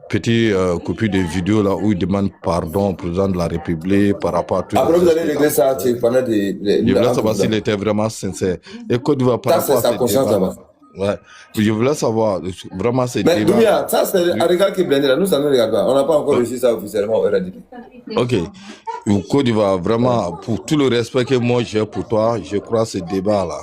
petit copie de vidéo là où il demande pardon au président de la République par rapport à tout. Après, vous allez régler ça, tu parlais de. Je voulais savoir s'il était vraiment sincère. Et Côte d'Ivoire par rapport à sa conscience là-bas. Ouais. Je voulais savoir, vraiment, c'est mais Doumbia, ça c'est Arigal qui est blindé là, nous ça ne regarde pas. On n'a pas encore reçu ça officiellement au RDP. Ok. Au Côte d'Ivoire, vraiment, pour tout le respect que moi j'ai pour toi, je crois que ce débat-là,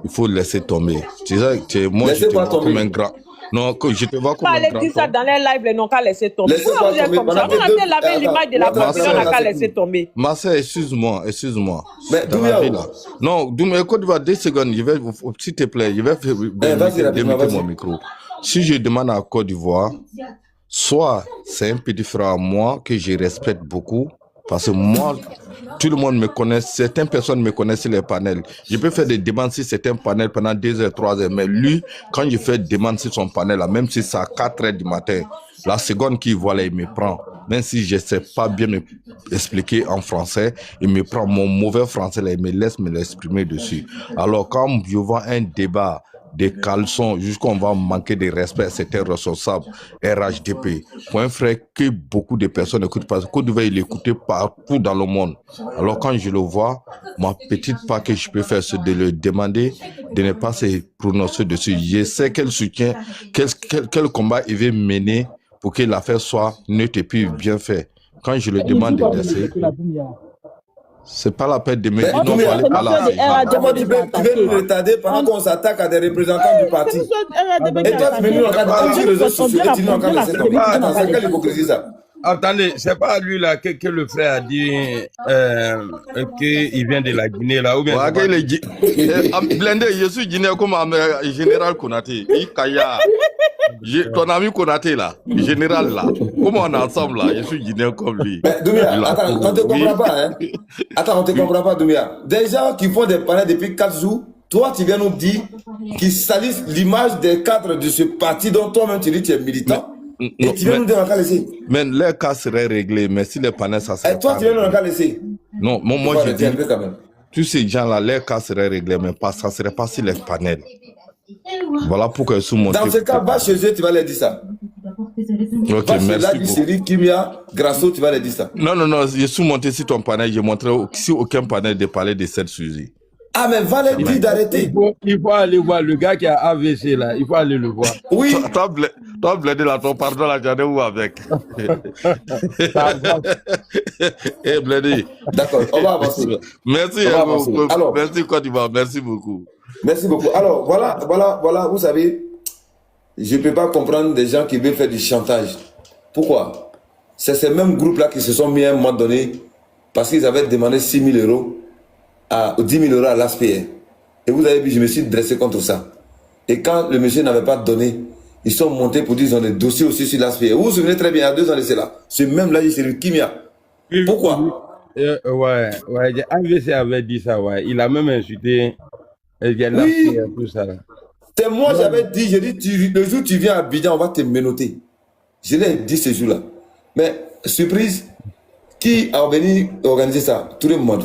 il faut le laisser tomber. Tu sais, moi je te vois comme un grand. Non, que je te vois comme un grand. Dit ça dans les lives, ils n'ont qu'à laisser tomber. Pourquoi vous êtes comme ça? On a bien lavé l'image de la population, on n'a qu'à laisser tomber. Marseille, excuse-moi. Mais Doumbia, non, Doumbia, Côte d'Ivoire, 2 secondes, s'il te plaît, je vais démuter mon micro. Si je demande à Côte d'Ivoire, soit c'est un petit frère à moi que je respecte beaucoup, parce que moi, tout le monde me connaît, certaines personnes me connaissent sur les panels. Je peux faire des demandes sur certains panels pendant 2 heures, 3 heures, mais lui, quand je fais des demandes sur son panel, là, même si c'est à 4 heures du matin, la seconde qu'il voit là, il me prend. Même si je ne sais pas bien me expliquer en français, il me prend mon mauvais français là, il me laisse me l'exprimer dessus. Alors quand je vois un débat des caleçons, jusqu'on va manquer de respect à certains responsables RHDP. Pour un frère que beaucoup de personnes écoutent, parce que Côte d'Ivoire, il est écouté partout dans le monde. Alors quand je le vois, ma petite part que je peux faire, c'est de le demander de ne pas se prononcer dessus. Je sais quel soutien, quel combat il veut mener pour que l'affaire soit neutre et puis bien fait. Quand je le demande de laisser, c'est pas la peine de me dire non, faut aller par là. Comment tu veux nous retarder pendant qu'on s'attaque à des représentants du parti? Et toi, tu veux nous encadrer sur les réseaux sociaux et tu nous encadres cette tomber. Attends, c'est quelle hypocrisie ça? Attendez, c'est pas lui là que le frère a dit qu'il vient de la Guinée là ou bien Blindé, je suis guinéen comme général Konaté. Ton ami Konaté là, général là, comment on est ensemble là, je suis guinéen comme lui. Mais Doumbia, attends, on te comprend pas hein. Attends, on te comprend pas Doumbia. Des gens qui font des panels depuis 4 jours, toi tu viens nous dire qu'ils salissent l'image des cadres de ce parti dont toi-même tu dis que tu es militant. Et tu viens nous dire on va laisser. Mais les cas seraient réglés, mais si les panels ça serait. Et toi tu viens nous laisser. Non, moi je dis, tous ces gens-là, les cas seraient réglés, mais pas, ça serait pas sur les panels. Voilà pourquoi sous mon. Dans ce cas, va chez eux, tu vas leur dire ça. Ok, merci beaucoup. Kimia, Grasso, tu vas leur dire ça. Non, je suis monté sur ton panel, j'ai montré sur aucun panel de parler de cette sujet. Ah, mais va leur dire d'arrêter. Il faut aller voir le gars qui a AVC là, il faut aller le voir. Oui. Toi, Blindé là, ton pardon là, j'en ai où avec? Eh, Blindé. D'accord, on va avancer. Merci, alors, merci Côte d'Ivoire, merci beaucoup. Merci beaucoup. Alors, voilà, vous savez, je ne peux pas comprendre des gens qui veulent faire du chantage. Pourquoi? C'est ces mêmes groupes-là qui se sont mis à un moment donné parce qu'ils avaient demandé 6 000 euros ou 10 000 euros à l'ASPR. Et vous avez vu, je me suis dressé contre ça. Et quand le monsieur n'avait pas donné, ils sont montés pour dire qu'ils ont des dossiers aussi sur l'ASPR. Vous vous souvenez très bien, il y a 2 ans de cela. Ce même là, c'est le Kimia. Pourquoi? Ouais, AVC avait dit ça, ouais. Il a même insulté. Oui. Tout ça, là. C'est moi, j'avais dit, j'ai dit, le jour où tu viens à Abidjan, on va te menotter. Je l'ai dit ce jour-là. Mais, surprise, qui a venu organiser ça? Tout le monde.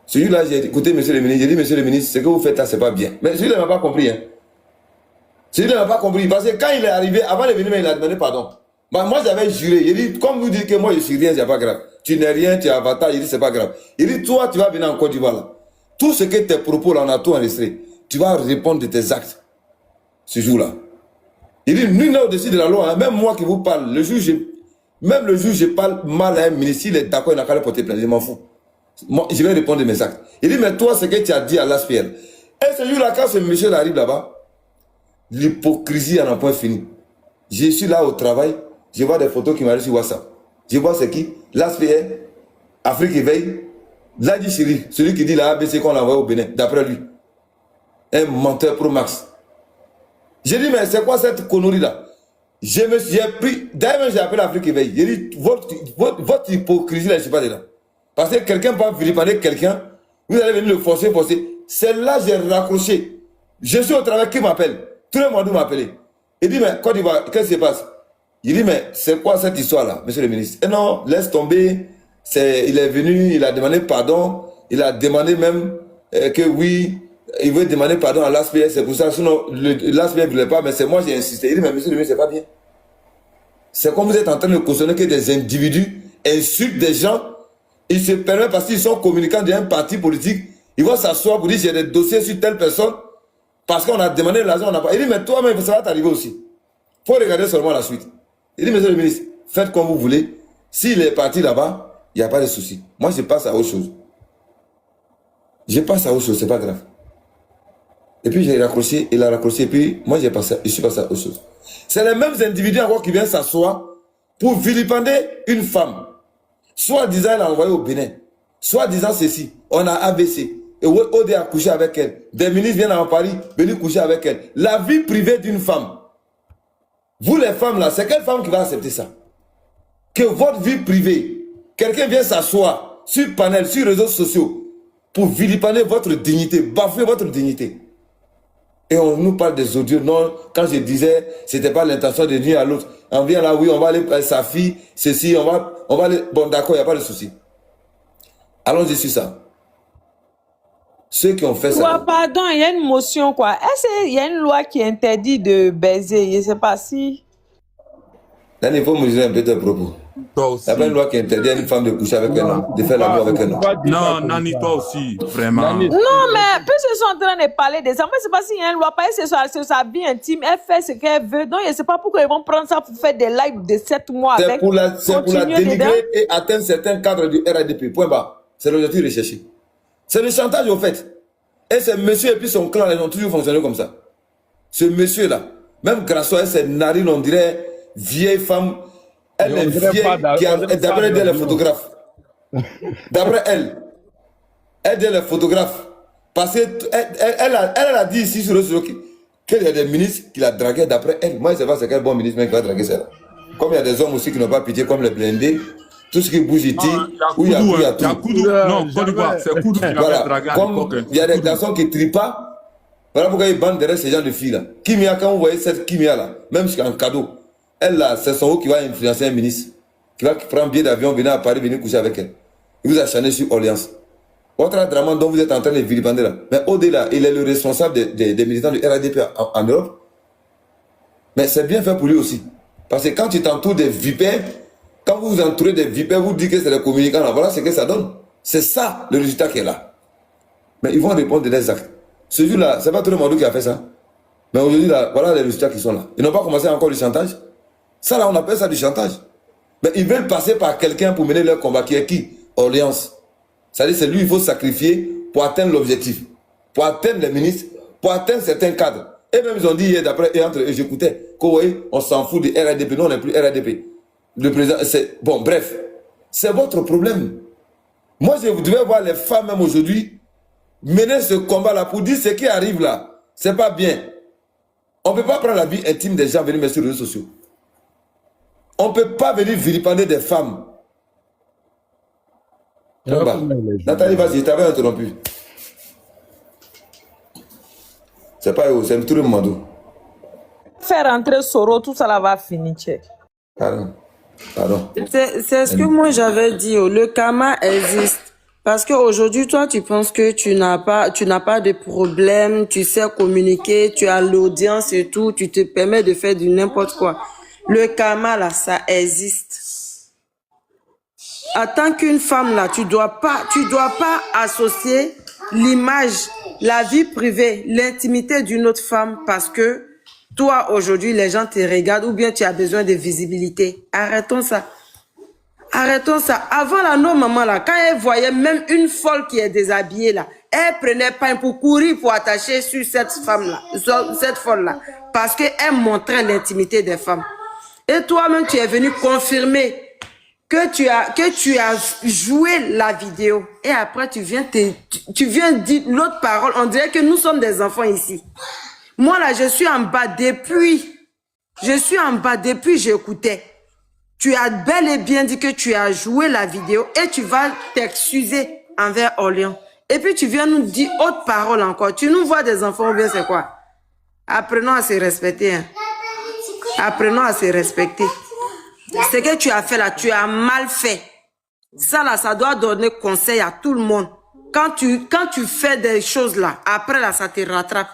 Celui-là, j'ai dit, écoutez, monsieur le ministre, j'ai dit, monsieur le ministre, ce que vous faites là, c'est pas bien. Mais celui-là n'a pas compris, hein. Celui-là n'a pas compris. Parce que quand il est arrivé, avant de venir, il a demandé pardon. Bah, moi, j'avais juré. Il dit, comme vous dites que moi, je suis rien, c'est pas grave. Tu n'es rien, tu es avatar, il dit, c'est pas grave. Il dit, toi, tu vas venir en Côte d'Ivoire là. Tout ce que tes propos là, on a tout enregistré. Tu vas répondre de tes actes. Ce jour-là. Il dit, nul n'est au-dessus de la loi. Hein. Même moi qui vous parle, même le jour où je parle mal à un ministre, il est d'accord, il n'a qu'à le porter plainte. Je m'en fous. Moi, je vais répondre de mes actes. Il dit, mais toi, ce que tu as dit à l'ASPR. Et ce jour-là, quand ce monsieur arrive là-bas, l'hypocrisie en a point fini. Je suis là au travail, je vois des photos qui m'arrivent sur WhatsApp. Je vois c'est qui? L'ASPR, Afrique éveille, Ladji Chiri, celui qui dit la ABC qu'on l'a envoyé au Bénin, d'après lui. Un menteur pro max. J'ai dit, mais c'est quoi cette connerie-là? J'ai pris, d'ailleurs, j'ai appelé l'Afrique éveille. J'ai dit, votre hypocrisie, là, je ne suis pas dedans. Parce que quelqu'un peut vilipender quelqu'un, vous allez venir le forcer. C'est là que j'ai raccroché. Je suis au travail, qui m'appelle? Tout le monde m'a appelé. Il dit, mais Côte d'Ivoire, qu'est-ce qui se passe? Il dit, mais c'est quoi cette histoire-là, monsieur le ministre? Et non, laisse tomber. Il est venu, il a demandé pardon. Il a demandé même que oui, il veut demander pardon à l'ASPR. C'est pour ça, sinon l'ASPR ne voulait pas, mais c'est moi qui ai insisté. Il dit, mais monsieur le ministre, c'est pas bien. C'est comme vous êtes en train de cautionner que des individus insultent des gens. Ils se permettent parce qu'ils sont communicants d'un parti politique. Ils vont s'asseoir pour dire, j'ai des dossiers sur telle personne. Parce qu'on a demandé l'argent, on n'a pas. Il dit, mais toi-même, ça va t'arriver aussi. Il faut regarder seulement la suite. Il dit, monsieur le ministre, faites comme vous voulez. S'il est parti là-bas, il n'y a pas de souci. Moi, je passe à autre chose. Je passe à autre chose, c'est pas grave. Et puis j'ai raccroché, il a raccroché, et puis moi je suis passé à autre chose. C'est les mêmes individus encore qui viennent s'asseoir pour vilipender une femme. Soit disant elle a envoyé au Bénin, soit disant ceci, on a ABC, et Odé a couché avec elle. Des ministres viennent à Paris, venir coucher avec elle. La vie privée d'une femme. Vous les femmes là, c'est quelle femme qui va accepter ça? Que votre vie privée, quelqu'un vient s'asseoir sur panel, sur les réseaux sociaux, pour vilipender votre dignité, bafouer votre dignité. Et on nous parle des audios. Non, quand je disais, c'était pas l'intention de nuire à l'autre. On vient là, oui, on va aller prendre sa fille, ceci, on va aller. Bon, d'accord, il n'y a pas de souci. Allons-y sur ça. Ceux qui ont fait ça. Ouais, pardon, il y a une motion, quoi. Est-ce qu'il y a une loi qui interdit de baiser? Je ne sais pas si. Là, il faut mesurer un peu de propos. Il n'y a pas une loi qui interdit à une femme de coucher avec un homme, de faire l'amour avec un homme. Non, Nani, toi aussi, vraiment. Non, mais puisqu'ils sont en train de parler de ça, moi, je ne sais pas s'il y a une loi, parce que c'est sa vie intime, elle fait ce qu'elle veut. Donc, je ne sais pas pourquoi ils vont prendre ça pour faire des lives de 7 mois avec. C'est pour la dénigrer et atteindre certains cadres du RADP. Point bas. C'est l'objectif recherché. C'est le chantage, au fait. Et ce monsieur et puis son clan, ils ont toujours fonctionné comme ça. Ce monsieur-là, même grâce à ses narines, on dirait vieille femme. Elle est vieille, d'après elle, les photographes. D'après elle est les photographes. Parce qu'elle a dit ici sur le sujet qu'il y a des ministres qui la draguaient d'après elle. Moi, je ne sais pas c'est quel bon ministre qui va draguer ça. Comme il y a des hommes aussi qui n'ont pas pitié, comme les blindés, tout ce qui bouge ici, où il y a tout. Non, Côte d'Ivoire, c'est Koudou qui l'avait dragué à l'époque. Il y a des garçons qui ne trient pas. Voilà pourquoi ils bandent derrière ces gens de filles-là. Kimia, quand vous voyez cette Kimia-là, même si c'est un cadeau, elle là, c'est son haut qui va influencer un ministre, qui va prendre un billet d'avion, venir à Paris, venir coucher avec elle. Il vous a chané sur Orléans. Votre drame dont vous êtes en train de vilipender là. Mais au-delà, il est le responsable des militants du RADP en Europe. Mais c'est bien fait pour lui aussi. Parce que quand tu t'entoures des vipères, quand vous vous entourez des vipères, vous dites que c'est les communicants là. Voilà ce que ça donne. C'est ça le résultat qui est là. Mais ils vont répondre de leurs actes. Ce jour-là, c'est pas tout le monde qui a fait ça. Mais aujourd'hui, là, voilà les résultats qui sont là. Ils n'ont pas commencé encore le chantage. Ça là, on appelle ça du chantage. Mais ils veulent passer par quelqu'un pour mener leur combat qui est qui? Orléans. C'est-à-dire c'est lui il faut sacrifier pour atteindre l'objectif. Pour atteindre les ministres, pour atteindre certains cadres. Et même ils ont dit hier, d'après, et j'écoutais, on s'en fout du RADP. Non, on n'est plus RADP. Le président, c'est... Bon, bref. C'est votre problème. Moi, je devais voir les femmes même aujourd'hui mener ce combat-là pour dire ce qui arrive là. C'est pas bien. On ne peut pas prendre la vie intime des gens venir mettre sur les réseaux sociaux. On ne peut pas venir vilipender des femmes. Nathalie, vas-y, je t'avais interrompu. C'est pas eux, c'est tout le monde. Faire entrer Soro, tout ça là va finir. Pardon. C'est ce que moi j'avais dit. Le karma existe. Parce qu'aujourd'hui, toi, tu penses que tu n'as pas de problème, tu sais communiquer, tu as l'audience et tout, tu te permets de faire du n'importe quoi. Le karma, là, ça existe. En tant qu'une femme, là, tu dois pas associer l'image, la vie privée, l'intimité d'une autre femme parce que toi, aujourd'hui, les gens te regardent ou bien tu as besoin de visibilité. Arrêtons ça. Arrêtons ça. Avant, là, nos mamans, là, quand elles voyaient même une folle qui est déshabillée, là, elles prenaient pain pour courir, pour attacher sur cette femme-là, cette folle-là, parce qu'elle montrait l'intimité des femmes. Et toi-même, tu es venu confirmer que tu as joué la vidéo. Et après, tu viens dire l'autre parole. On dirait que nous sommes des enfants ici. Moi, là, je suis en bas depuis j'écoutais. Tu as bel et bien dit que tu as joué la vidéo et tu vas t'excuser envers Orléans. Et puis, tu viens nous dire autre parole encore. Tu nous vois des enfants ou bien c'est quoi? Apprenons à se respecter. Hein. Apprenons à se respecter. Ce que tu as fait là, tu as mal fait. Ça là, ça doit donner conseil à tout le monde. Quand tu fais des choses là, après là, ça te rattrape.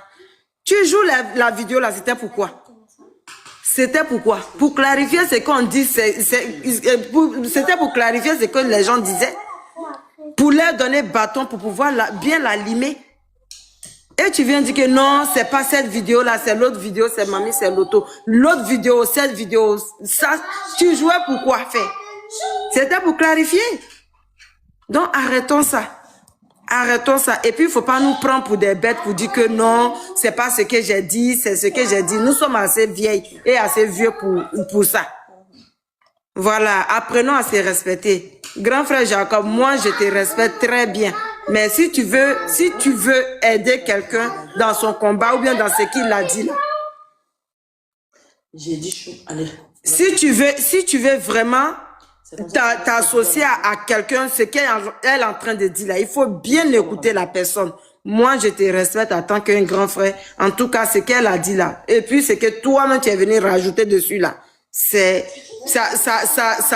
Tu joues la vidéo là, c'était pourquoi? C'était pourquoi? Pour clarifier ce qu'on dit, c'était pour clarifier ce que les gens disaient. Pour leur donner bâton, pour pouvoir bien la limer. Et tu viens dire que non, c'est pas cette vidéo-là, c'est l'autre vidéo, c'est mamie, c'est l'auto. L'autre vidéo, cette vidéo, ça, tu jouais pour quoi faire? C'était pour clarifier. Donc, arrêtons ça. Arrêtons ça. Et puis, il ne faut pas nous prendre pour des bêtes pour dire que non, c'est pas ce que j'ai dit, c'est ce que j'ai dit. Nous sommes assez vieilles et assez vieux pour ça. Voilà, apprenons à se respecter. Grand frère Jacob, moi, je te respecte très bien. Mais si tu veux aider quelqu'un dans son combat ou bien dans ce qu'il a dit là. J'ai dit chaud, allez. Si tu veux vraiment t'associer à quelqu'un, ce qu'elle est en train de dire là, il faut bien écouter la personne. Moi, je te respecte en tant qu'un grand frère. En tout cas, ce qu'elle a dit là. Et puis, ce que toi-même, tu es venu rajouter dessus là. Ça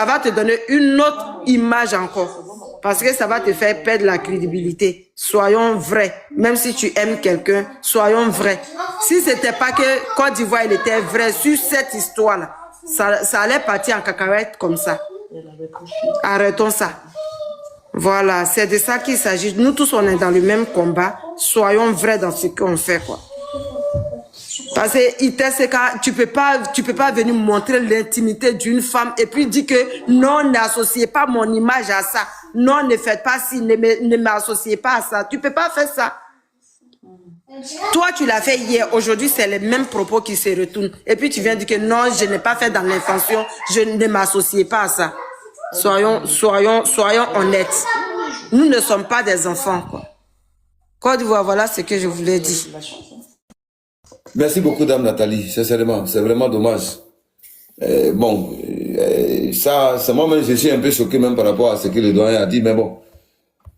va te donner une autre image encore. Parce que ça va te faire perdre la crédibilité. Soyons vrais. Même si tu aimes quelqu'un, soyons vrais. Si c'était pas que Côte d'Ivoire, il était vrai sur cette histoire-là, ça allait partir en cacahuète comme ça. Arrêtons ça. Voilà, c'est de ça qu'il s'agit. Nous tous, on est dans le même combat. Soyons vrais dans ce qu'on fait, quoi. Parce que tu peux pas venir montrer l'intimité d'une femme et puis dire que non, n'associez pas mon image à ça. Non, ne faites pas ci, ne m'associez pas à ça. Tu peux pas faire ça. Toi, tu l'as fait hier. Aujourd'hui, c'est les mêmes propos qui se retournent. Et puis, tu viens dire que non, je n'ai pas fait dans l'intention. Je ne m'associais pas à ça. Soyons honnêtes. Nous ne sommes pas des enfants, quoi. Côte d'Ivoire, voilà ce que je voulais dire. Merci beaucoup, Dame Nathalie. Sincèrement, c'est vraiment dommage. Ça, c'est moi-même, je suis un peu choqué même par rapport à ce que le doyen a dit, mais bon.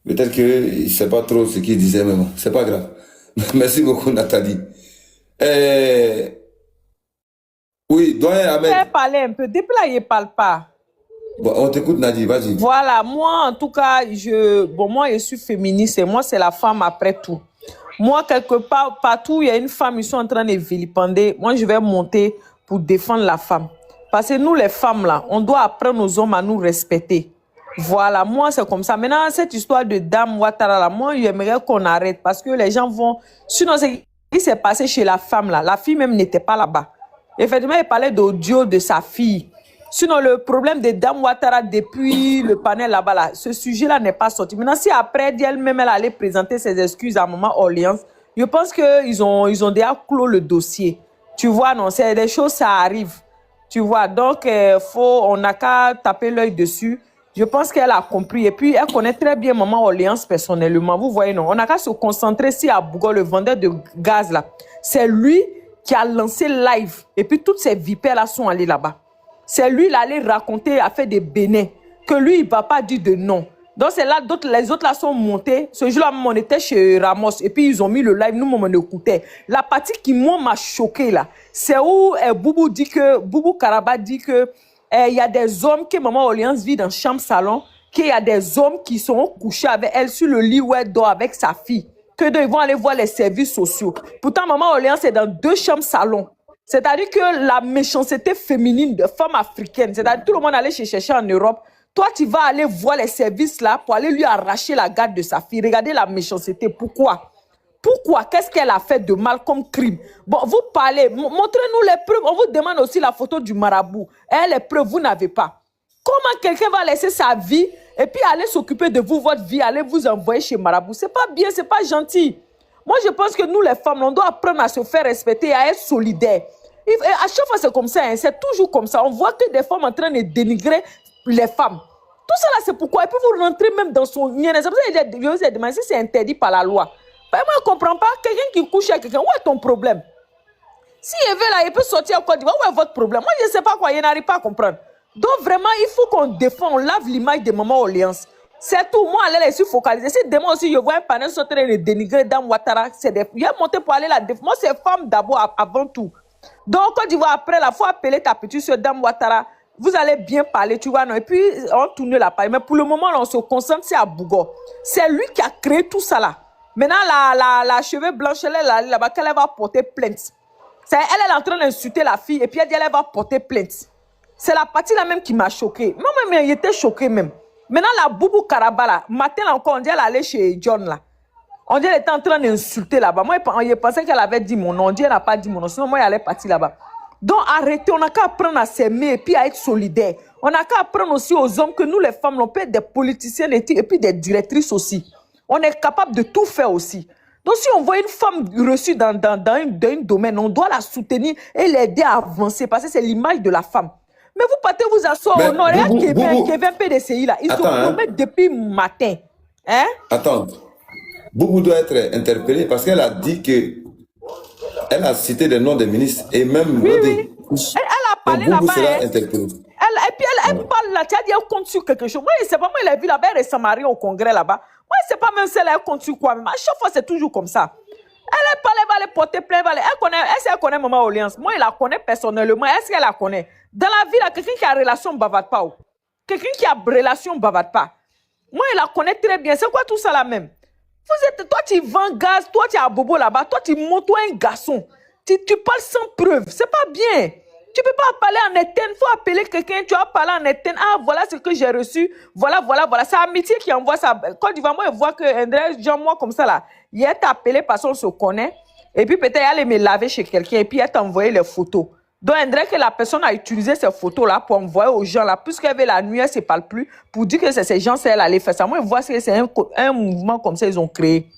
Peut-être que je sais pas trop ce qu'il disait, mais bon, c'est pas grave. Merci beaucoup, Nathalie. Oui, doyen Ahmed. Je vais parler un peu. Depuis là, il ne parle pas. Bon, on t'écoute, Nadie, vas-y. Voilà, moi, en tout cas, moi, je suis féministe et moi, c'est la femme après tout. Moi, quelque part, partout, il y a une femme, ils sont en train de vilipender. Moi, je vais monter pour défendre la femme. Parce que nous, les femmes, là, on doit apprendre aux hommes à nous respecter. Voilà, moi, c'est comme ça. Maintenant, cette histoire de Dame Ouattara, là, moi, j'aimerais qu'on arrête parce que les gens vont... Sinon, ce qui s'est passé chez la femme, là, la fille même n'était pas là-bas. Effectivement, il parlait d'audio de sa fille. Sinon, le problème de Dame Ouattara depuis le panel là-bas, là, ce sujet-là n'est pas sorti. Maintenant, si après, elle-même, elle allait présenter ses excuses à Maman Orléans, je pense qu'ils ont déjà clos le dossier. Tu vois, non, c'est des choses, ça arrive. Tu vois, donc, on n'a qu'à taper l'œil dessus. Je pense qu'elle a compris. Et puis, elle connaît très bien Maman Orléans personnellement. Vous voyez, non, on n'a qu'à se concentrer si à Bougo, le vendeur de gaz, là, c'est lui qui a lancé live. Et puis, toutes ces vipères-là sont allées là-bas. C'est lui, il allait raconter, a fait des bénins, que lui, il ne va pas dire de non. Donc, c'est là, les autres là sont montés. Ce jour-là, on était chez Ramos, et puis ils ont mis le live, nous, on écoutait. La partie qui, moi, m'a choqué, là, c'est où Boubou Karaba dit que il y a des hommes que Maman Orléans vit dans chambre salon, qu'il y a des hommes qui sont couchés avec elle sur le lit où elle dort avec sa fille, que ils vont aller voir les services sociaux. Pourtant, Maman Orléans, c'est dans 2 chambres salon. C'est-à-dire que la méchanceté féminine de femmes africaines, c'est-à-dire tout le monde allait chercher en Europe, toi tu vas aller voir les services là pour aller lui arracher la garde de sa fille. Regardez la méchanceté. Pourquoi? Pourquoi? Qu'est-ce qu'elle a fait de mal comme crime? Bon, vous parlez, montrez-nous les preuves. On vous demande aussi la photo du marabout. Et les preuves, vous n'avez pas. Comment quelqu'un va laisser sa vie et puis aller s'occuper de vous, votre vie, aller vous envoyer chez marabout? C'est pas bien, c'est pas gentil. Moi, je pense que nous, les femmes, on doit apprendre à se faire respecter et à être solidaires. Et à chaque fois, c'est comme ça, hein, c'est toujours comme ça. On voit que des femmes en train de dénigrer les femmes. Tout ça, là, c'est pourquoi. Et puis, vous rentrez même dans son... C'est pour ça que je vous ai demandé si c'est interdit par la loi. Ben, moi, je ne comprends pas. Quelqu'un qui couche avec quelqu'un, où est ton problème? Si il veut, là, il peut sortir en Côte d'Ivoire, où est votre problème? Moi, je ne sais pas quoi, il n'arrive pas à comprendre. Donc, vraiment, il faut qu'on défende, on lave l'image de Maman Orléans. C'est tout. Moi, elle est sur focalisée. Si demain aussi, je vois un panel sortir de dénigrer Dame Ouattara, c'est des... Il est monté pour aller la défendre. Moi, c'est femme d'abord, avant tout. Donc, quand tu vois après, il faut appeler ta petite soeur Dame Ouattara. Vous allez bien parler, tu vois, non? Et puis, on tourne la paille. Mais pour le moment, là, on se concentre, c'est à Bougo. C'est lui qui a créé tout ça, là. Maintenant, la cheveux blanche, elle est là-bas, qu'elle va porter plainte. Elle est en train d'insulter la fille, et puis elle dit elle va porter plainte. C'est la partie là même qui m'a choquée. Moi-même, il était choqué même. Maintenant, la Boubou Karaba, là, matin, là, encore, on dit elle allait chez John, là. On dit qu'elle était en train d'insulter là-bas. Moi, je pensais qu'elle avait dit mon nom. On dit qu'elle n'a pas dit mon nom. Sinon, moi, elle allait partir là-bas. Donc, arrêtez. On n'a qu'à apprendre à s'aimer et puis à être solidaire. On n'a qu'à apprendre aussi aux hommes que nous, les femmes, on peut être des politiciennes et puis des directrices aussi. On est capable de tout faire aussi. Donc, si on voit une femme reçue dans un domaine, on doit la soutenir et l'aider à avancer parce que c'est l'image de la femme. Mais vous partez vous asseoir au nord. Regarde Kevin PDCI là. Ils se promettent depuis matin. Hein? Attends. Boubou doit être interpellée parce qu'elle a dit que elle a cité des noms des ministres et même oui. Elle a parlé là-bas. Et puis elle parle là, tu as dit elle compte sur quelque chose. Moi, c'est pas moi, elle a vu là-bas, elle est mariée au congrès là-bas. Moi, c'est pas même celle-là, elle compte sur quoi même. À chaque fois, c'est toujours comme ça. Elle parle, elle va aller porter plainte, elle connaît Maman Alliance. Moi, elle la connaît personnellement. Est-ce qu'elle la connaît? Dans la vie, là, quelqu'un qui a relation ne bavarde pas. Quelqu'un qui a relation ne bavarde pas. Moi, elle la connaît très bien. C'est quoi tout ça là même? Toi, tu vends gaz, toi, tu as bobo là-bas, toi, tu montes, toi, un garçon. Tu parles sans preuve. C'est pas bien. Tu peux pas parler en éteinte. Il faut appeler quelqu'un, tu vas parler en éteinte. Ah, voilà ce que j'ai reçu. Voilà. C'est Amitié qui envoie ça. Quand tu vas, moi, je vois que André, genre, moi, comme ça, là, il est appelé parce qu'on se connaît. Et puis, peut-être, il allait me laver chez quelqu'un. Et puis, il t'a envoyé les photos. Donc, André, que la personne a utilisé ces photos-là pour envoyer aux gens, là, puisqu'elle veut la nuit, elle ne se parle plus, pour dire que c'est ces gens, c'est elle allait faire ça. Moi, je vois que c'est un mouvement comme ça, ils ont créé.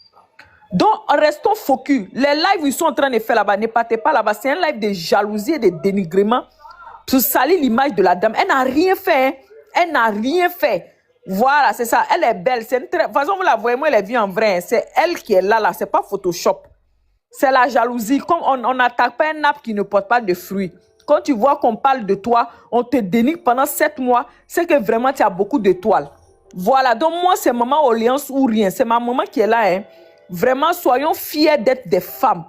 Donc, restons focus. Les lives ils sont en train de faire là-bas, ne partez pas là-bas. C'est un live de jalousie et de dénigrement pour salir l'image de la dame. Elle n'a rien fait. Hein. Elle n'a rien fait. Voilà, c'est ça. Elle est belle. De toute façon, vous la voyez, moi, elle est vue en vrai. Hein. C'est elle qui est là. C'est pas Photoshop. C'est la jalousie. Comme on n'attaque pas un arbre qui ne porte pas de fruits. Quand tu vois qu'on parle de toi, on te dénigre pendant 7 mois, c'est que vraiment, tu as beaucoup d'étoiles. Voilà. Donc, moi, c'est Maman Alliance ou rien. C'est ma maman qui est là. Hein. Vraiment, soyons fiers d'être des femmes.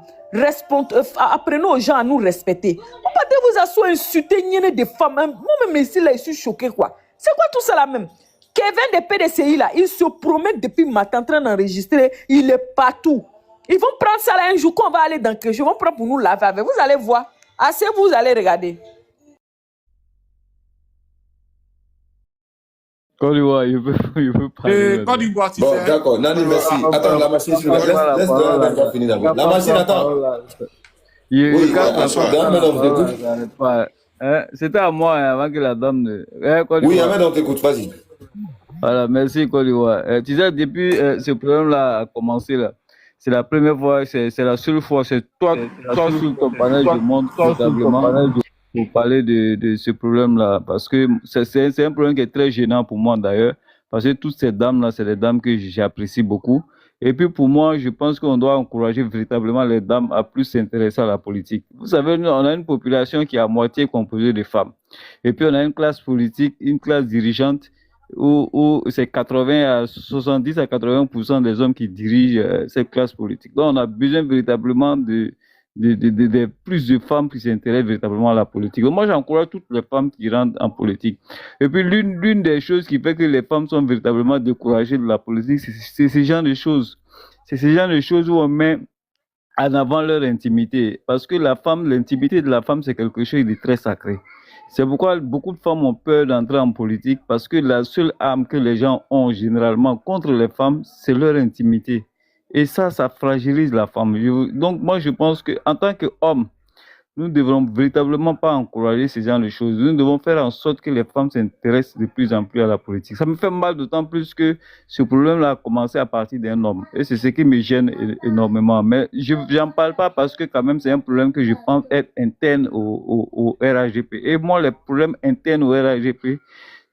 Apprenons aux gens à nous respecter. Vous partez vous asseoir insulter des femmes. Moi-même ici, là, je suis choqué, quoi. C'est quoi tout ça là même? Kevin de PDCI, là, il se promet depuis matin en train d'enregistrer. Il est partout. Ils vont prendre ça là un jour, qu'on va aller dans quelque chose. Ils vont prendre pour nous laver avec. Vous allez voir. Assez, vous allez regarder. Côte d'Ivoire, il veut parler. Côte d'Ivoire, tu bon, sais. D'accord, Nani, merci. Attends, la machine, laisse finir d'abord. La machine, attends. C'était à moi avant que la dame ne. Oui, Ahmed, on t'écoute, vas-y. Voilà, merci Côte d'Ivoire. Tu sais, depuis ce problème-là a commencé, là, c'est la première fois, c'est la seule fois, c'est toi sur ton panel du monde, totalement. Pour parler de ce problème-là, parce que c'est un problème qui est très gênant pour moi d'ailleurs, parce que toutes ces dames-là, c'est des dames que j'apprécie beaucoup. Et puis pour moi, je pense qu'on doit encourager véritablement les dames à plus s'intéresser à la politique. Vous savez, nous, on a une population qui est à moitié composée de femmes. Et puis on a une classe politique, une classe dirigeante, où c'est 80 à 70 à 80% des hommes qui dirigent cette classe politique. Donc on a besoin véritablement de plus de femmes qui s'intéressent véritablement à la politique. Donc moi, j'encourage toutes les femmes qui rentrent en politique. Et puis, l'une des choses qui fait que les femmes sont véritablement découragées de la politique, c'est ce genre de choses. C'est ce genre de choses où on met en avant leur intimité. Parce que l'intimité de la femme, c'est quelque chose de très sacré. C'est pourquoi beaucoup de femmes ont peur d'entrer en politique, parce que la seule arme que les gens ont généralement contre les femmes, c'est leur intimité. Et ça fragilise la femme. Donc, moi, je pense qu'en tant qu'homme, nous ne devons véritablement pas encourager ce genre de choses. Nous devons faire en sorte que les femmes s'intéressent de plus en plus à la politique. Ça me fait mal, d'autant plus que ce problème-là a commencé à partir d'un homme. Et c'est ce qui me gêne énormément. Mais je n'en parle pas parce que quand même, c'est un problème que je pense être interne au RHDP. Et moi, les problèmes internes au RHDP,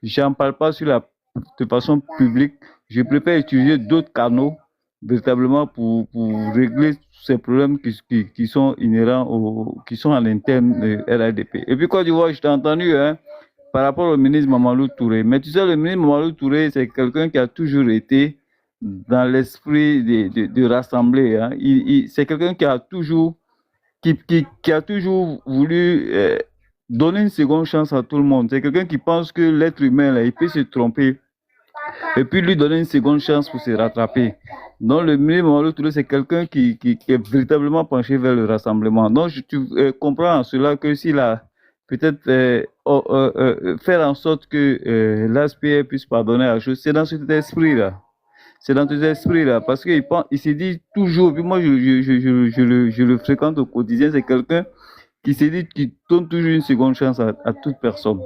je n'en parle pas de façon publique. Je préfère utiliser d'autres canaux véritablement pour régler ces problèmes qui sont inhérents qui sont à l'interne de RHDP. Et puis, Côte d'Ivoire, je t'ai entendu par rapport au ministre Mamadou Touré. Mais tu sais, le ministre Mamadou Touré, c'est quelqu'un qui a toujours été dans l'esprit de rassembler. Hein. C'est quelqu'un qui a toujours voulu donner une seconde chance à tout le monde. C'est quelqu'un qui pense que l'être humain, là, il peut se tromper. Et puis lui donner une seconde chance pour se rattraper. Donc le ministre Mamadou Touré, c'est quelqu'un qui est véritablement penché vers le rassemblement. Donc tu comprends en cela que s'il a peut-être faire en sorte que l'ASPR puisse pardonner la chose, c'est dans cet esprit-là. C'est dans tes esprits là, parce qu'il se dit toujours, puis moi je le fréquente au quotidien, c'est quelqu'un qui se dit qu'il donne toujours une seconde chance à toute personne.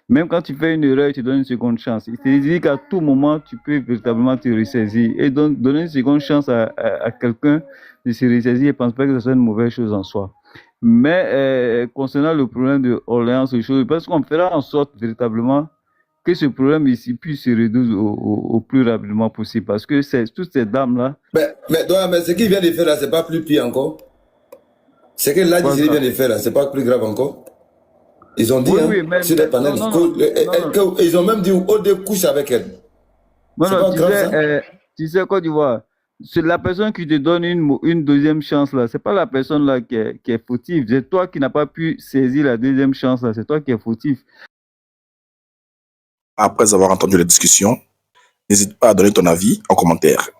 Même quand tu fais une erreur, tu donnes une seconde chance. Il se dit qu'à tout moment, tu peux véritablement te ressaisir. Et donc, donner une seconde chance à quelqu'un de se ressaisir, je ne pense pas que ce soit une mauvaise chose en soi. Mais concernant le problème de Orléans, je pense qu'on fera en sorte véritablement que ce problème ici puisse se réduire au plus rapidement possible. Parce que toutes ces dames-là... Mais ce qu'il vient de faire là, c'est pas plus pire encore. Ce que là, il vient de faire là, c'est pas plus grave encore. Ils ont dit, sur les panels, ils ont même dit, Odé couche avec elle. Non, tu sais quoi, tu vois, c'est la personne qui te donne une deuxième chance là, c'est pas la personne là qui est fautive, c'est toi qui n'as pas pu saisir la deuxième chance là, c'est toi qui es fautif. Après avoir entendu la discussion, n'hésite pas à donner ton avis en commentaire.